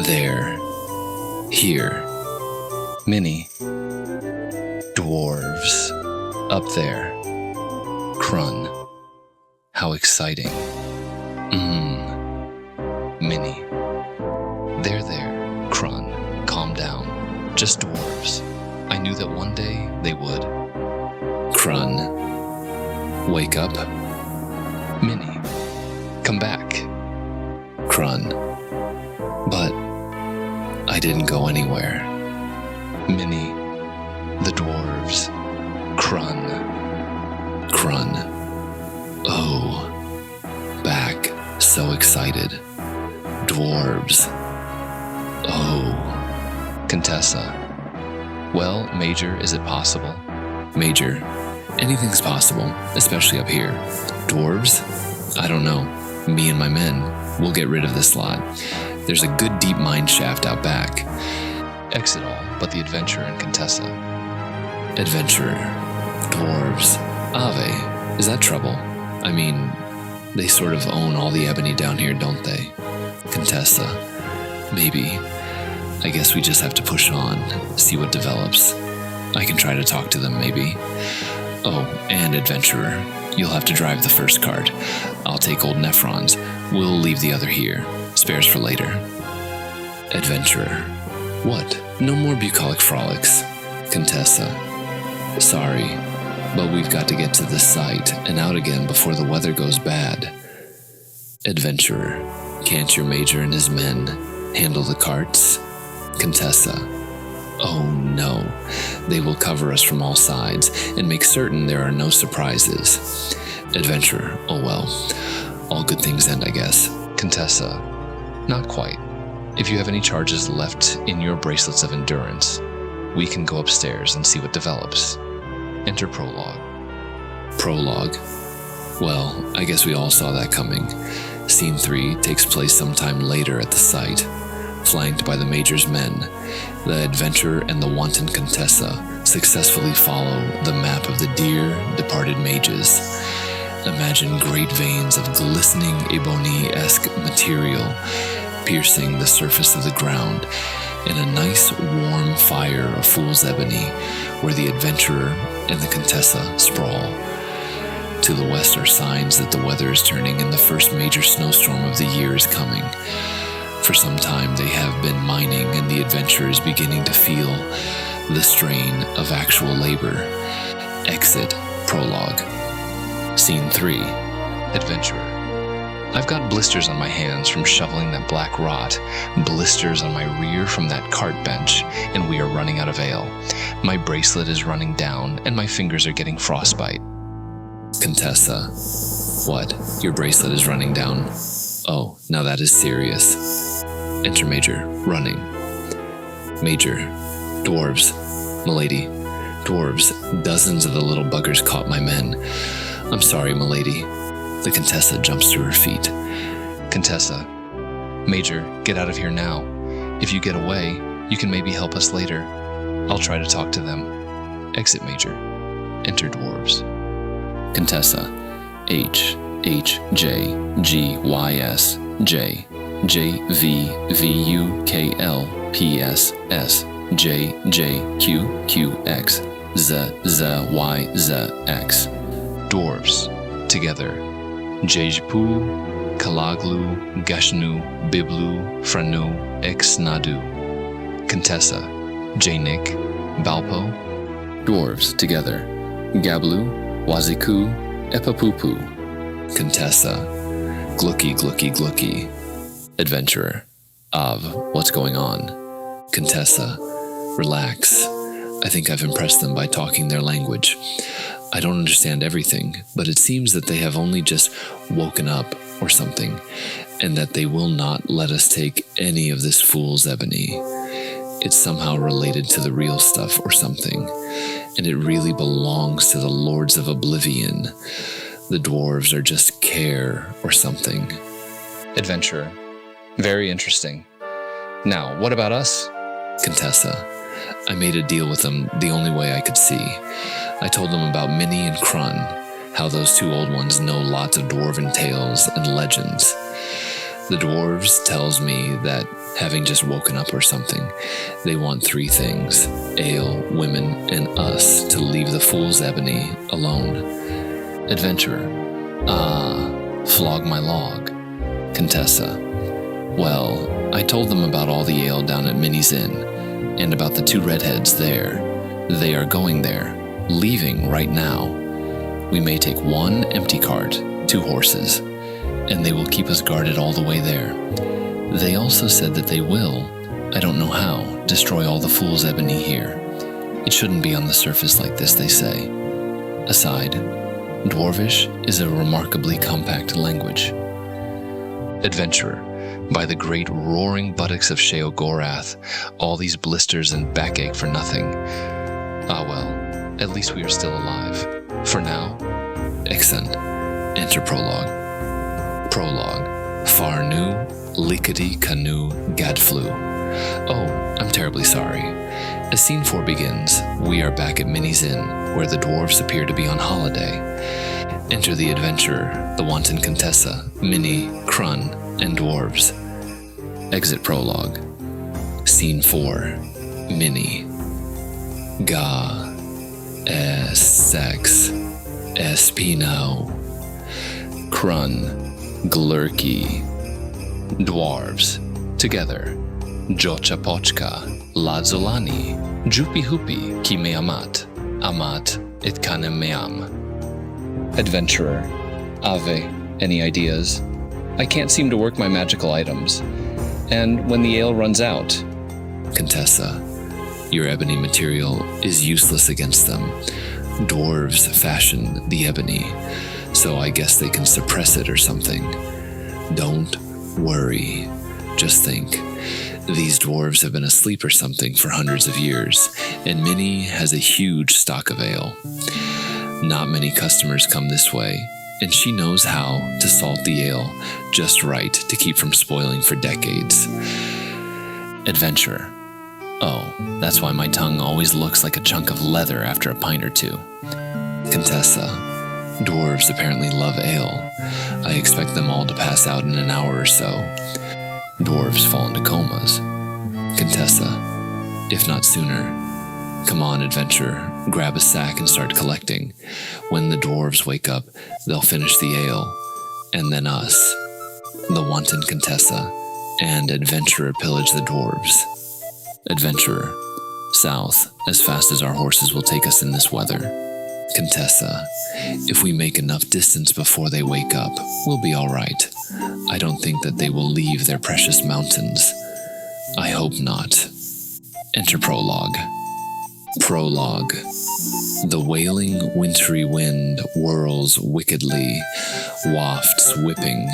there, here. Mini. Dwarves. Up there. Crun. How exciting. Mini. There, Crun. Calm down. Just dwarves. I knew that one day they would. Crun. Wake up. Mini. Come back. Crun. But I didn't go anywhere. Mini. The dwarves. Crun. Crun. Oh. Back. So excited. Dwarves. Oh. Contessa. Well, Major, is it possible? Major. Anything's possible, especially up here. Dwarves? I don't know. Me and my men, we'll get rid of this lot. There's a good deep mine shaft out back. Exit all but the adventurer and Contessa. Adventurer. Dwarves. Ave. Is that trouble? I mean, they sort of own all the ebony down here, don't they? Contessa. Maybe. I guess we just have to push on, see what develops. I can try to talk to them, maybe. Oh, and adventurer, you'll have to drive the first cart. I'll take old Nephron's. We'll leave the other here. Spares for later. Adventurer. What? No more bucolic frolics. Contessa. Sorry, but we've got to get to this site and out again before the weather goes bad. Adventurer. Can't your major and his men handle the carts? Contessa. Oh no, they will cover us from all sides and make certain there are no surprises. Adventurer. Oh well, all good things end, I guess. Contessa. Not quite. If you have any charges left in your bracelets of endurance, we can go upstairs and see what develops. Enter prologue. Prologue. Well, I guess we all saw that coming. Scene 3 takes place sometime later at the site. Flanked by the Major's men, the adventurer and the wanton Contessa successfully follow the map of the dear, departed mages. Imagine great veins of glistening Ebony-esque material piercing the surface of the ground, and a nice warm fire of fool's ebony where the adventurer and the Contessa sprawl. To the west are signs that the weather is turning and the first major snowstorm of the year is coming. For some time they have been mining and the adventurer is beginning to feel the strain of actual labor. Exit prologue. Scene 3. Adventurer. I've got blisters on my hands from shoveling that black rot, blisters on my rear from that cart bench, and we are running out of ale. My bracelet is running down and my fingers are getting frostbite. Contessa. What? Your bracelet is running down? Oh, now that is serious. Enter Major, running. Major. Dwarves. Milady. Dwarves. Dozens of the little buggers caught my men. I'm sorry, milady. The Contessa jumps to her feet. Contessa. Major, get out of here now. If you get away, you can maybe help us later. I'll try to talk to them. Exit Major. Enter dwarves. Contessa. H, J, G, Y, S, J. JVVUKLPSS JJQQX ZZYZX. Dwarves, together. Jejpu, Kalaglu, Gashnu, Biblu, Franu, Exnadu. Contessa, Janik, Balpo. Dwarves, together. Gablu, Waziku, Epapupu. Contessa, Glucky Glucky Glucky. Adventurer, Av, what's going on? Contessa, relax. I think I've impressed them by talking their language. I don't understand everything, but it seems that they have only just woken up or something, and that they will not let us take any of this fool's ebony. It's somehow related to the real stuff or something, and it really belongs to the Lords of Oblivion. The dwarves are just care or something. Adventurer, very interesting. Now, what about us? Contessa, I made a deal with them the only way I could see. I told them about Minnie and Krun, how those two old ones know lots of dwarven tales and legends. The dwarves tells me that, having just woken up or something, they want 3 things: ale, women, and us to leave the fool's ebony alone. Adventurer, flog my log. Contessa, well, I told them about all the ale down at Minnie's Inn, and about the 2 redheads there. They are going there, leaving right now. We may take 1 empty cart, 2 horses, and they will keep us guarded all the way there. They also said that they will, I don't know how, destroy all the fool's ebony here. It shouldn't be on the surface like this, they say. Aside, Dwarvish is a remarkably compact language. Adventurer, by the great roaring buttocks of Sheogorath, all these blisters and backache for nothing. Ah well, at least we are still alive. For now. Exen. Enter prologue. Prologue. Farnu, Lickety Canoe Gadflu. Oh, I'm terribly sorry. As scene 4 begins, we are back at Minnie's Inn, where the dwarves appear to be on holiday. Enter the adventurer, the wanton Contessa, Minnie, Krun, and dwarves. Exit prologue. Scene 4. Minnie. Ga. Sex. Espino. Krun. Glurky. Dwarves. Together. Jochapochka. Ladzolani. Jupi Hupi. Kime Amat. Amat. Itkanem Meam. Adventurer, Ave, any ideas? I can't seem to work my magical items. And when the ale runs out... Contessa, your ebony material is useless against them. Dwarves fashion the ebony, so I guess they can suppress it or something. Don't worry. Just think. These dwarves have been asleep or something for hundreds of years, and Minnie has a huge stock of ale. Not many customers come this way, and she knows how to salt the ale just right to keep from spoiling for decades. Adventurer. Oh, that's why my tongue always looks like a chunk of leather after a pint or 2. Contessa. Dwarves apparently love ale. I expect them all to pass out in an hour or so. Dwarves fall into comas. Contessa. If not sooner. Come on, adventurer. Grab a sack and start collecting. When the dwarves wake up, they'll finish the ale, and then us, the wanton Contessa, and adventurer pillage the dwarves. Adventurer, south, as fast as our horses will take us in this weather. Contessa, if we make enough distance before they wake up, we'll be all right. I don't think that they will leave their precious mountains. I hope not. Enter prologue. Prologue. The wailing wintry wind whirls wickedly, wafts whipping,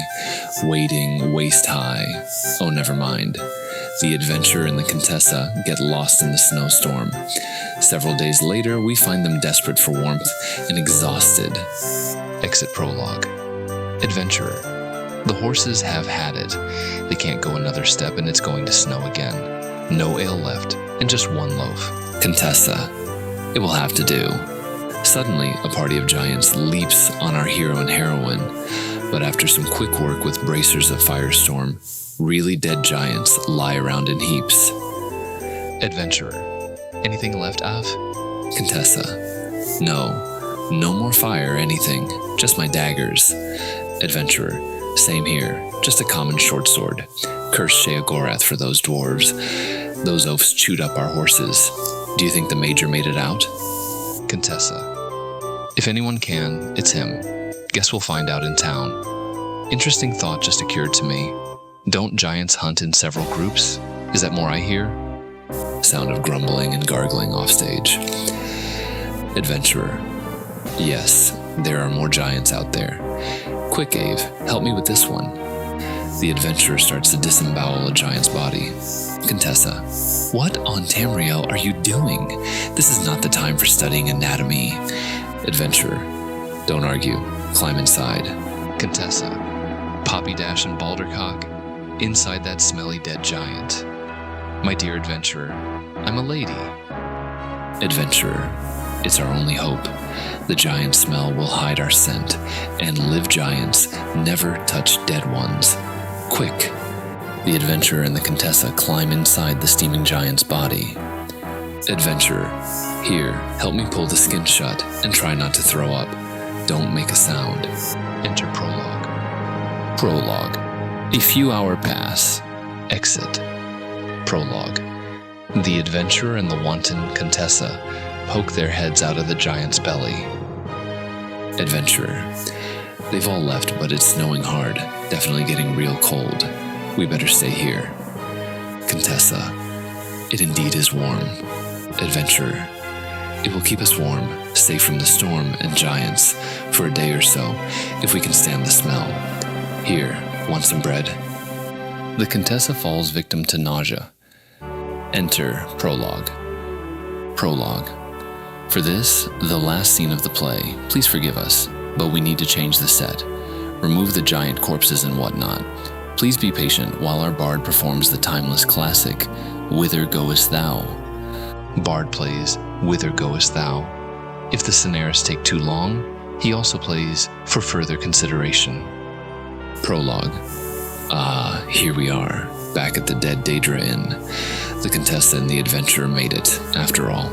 wading waist high. Oh, never mind. The adventurer and the Contessa get lost in the snowstorm. Several days later, we find them desperate for warmth and exhausted. Exit prologue. Adventurer. The horses have had it. They can't go another step and it's going to snow again. No ale left, and just 1 loaf. Contessa. It will have to do. Suddenly, a party of giants leaps on our hero and heroine. But after some quick work with bracers of firestorm, really dead giants lie around in heaps. Adventurer, anything left, Av? Contessa, no more fire, anything, just my daggers. Adventurer, same here, just a common short sword. Curse Sheogorath for those dwarves. Those oafs chewed up our horses. Do you think the Major made it out? Contessa, if anyone can, it's him. Guess we'll find out in town. Interesting thought just occurred to me. Don't giants hunt in several groups? Is that more I hear? Sound of grumbling and gargling offstage. Adventurer, yes, there are more giants out there. Quick, Ave, help me with this one. The adventurer starts to disembowel a giant's body. Contessa, what on Tamriel are you doing? This is not the time for studying anatomy. Adventurer, don't argue. Climb inside. Contessa, Poppy Dash and Baldercock, inside that smelly dead giant. My dear adventurer, I'm a lady. Adventurer, it's our only hope. The giant smell will hide our scent, and live giants never touch dead ones. Quick! The adventurer and the Contessa climb inside the steaming giant's body. Adventurer, here, help me pull the skin shut and try not to throw up. Don't make a sound. Enter prologue. Prologue. A few hours pass. Exit. Prologue. The adventurer and the wanton Contessa poke their heads out of the giant's belly. Adventurer. They've all left, but it's snowing hard. Definitely getting real cold. We better stay here. Contessa. It indeed is warm. Adventurer. It will keep us warm, safe from the storm and giants, for a day or so, if we can stand the smell. Here, want some bread? The Contessa falls victim to nausea. Enter Prologue. Prologue. For this, the last scene of the play, please forgive us, but we need to change the set. Remove the giant corpses and whatnot. Please be patient while our bard performs the timeless classic, Whither Goest Thou? Bard plays Whither Goest Thou? If the scenarios take too long, he also plays For Further Consideration. Prologue. Ah, here we are, back at the dead Daedra Inn. The Contessa and the adventurer made it, after all.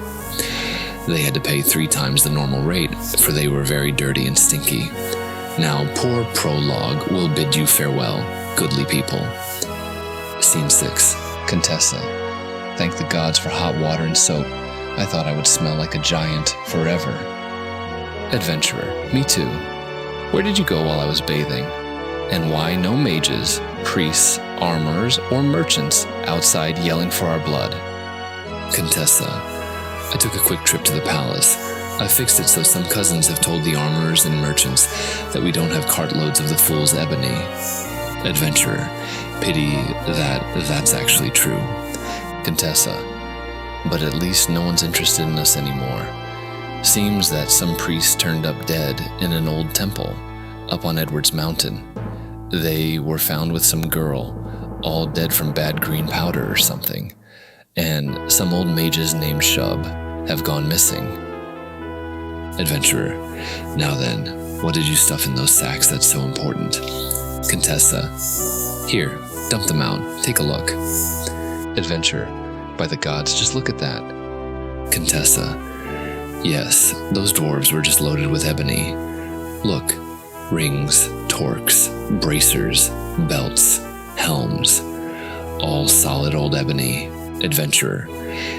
They had to pay 3 times the normal rate, for they were very dirty and stinky. Now poor Prologue will bid you farewell, goodly people. Scene 6. Contessa, thank the gods for hot water and soap. I thought I would smell like a giant forever. Adventurer, me too. Where did you go while I was bathing? And why no mages, priests, armorers, or merchants outside yelling for our blood? Contessa, I took a quick trip to the palace. I fixed it so some cousins have told the armorers and merchants that we don't have cartloads of the fool's ebony. Adventurer, pity that's actually true. Contessa, but at least no one's interested in us anymore. Seems that some priests turned up dead in an old temple up on Edward's Mountain. They were found with some girl, all dead from bad green powder or something. And some old mages named Shub have gone missing. Adventurer, now then, what did you stuff in those sacks that's so important? Contessa, here, dump them out, take a look. Adventurer, by the gods, just look at that. Contessa, yes, those dwarves were just loaded with ebony. Look, rings, torques, bracers, belts, helms, all solid old ebony. Adventurer,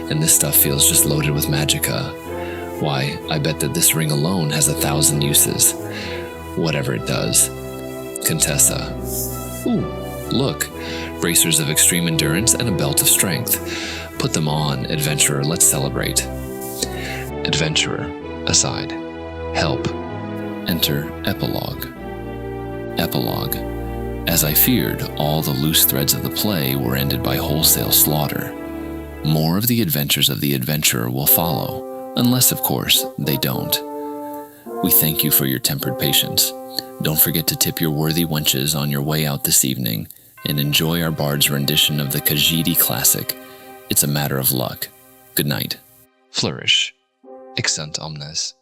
and this stuff feels just loaded with magicka. Why, I bet that this ring alone has 1,000 uses. Whatever it does. Contessa. Ooh, look, bracers of extreme endurance and a belt of strength. Put them on, adventurer, let's celebrate. Adventurer, aside. Help. Enter Epilogue. Epilogue. As I feared, all the loose threads of the play were ended by wholesale slaughter. More of the adventures of the adventurer will follow, unless, of course, they don't. We thank you for your tempered patience. Don't forget to tip your worthy wenches on your way out this evening, and enjoy our bard's rendition of the Khajiit classic, It's a Matter of Luck. Good night. Flourish. Exeunt omnes.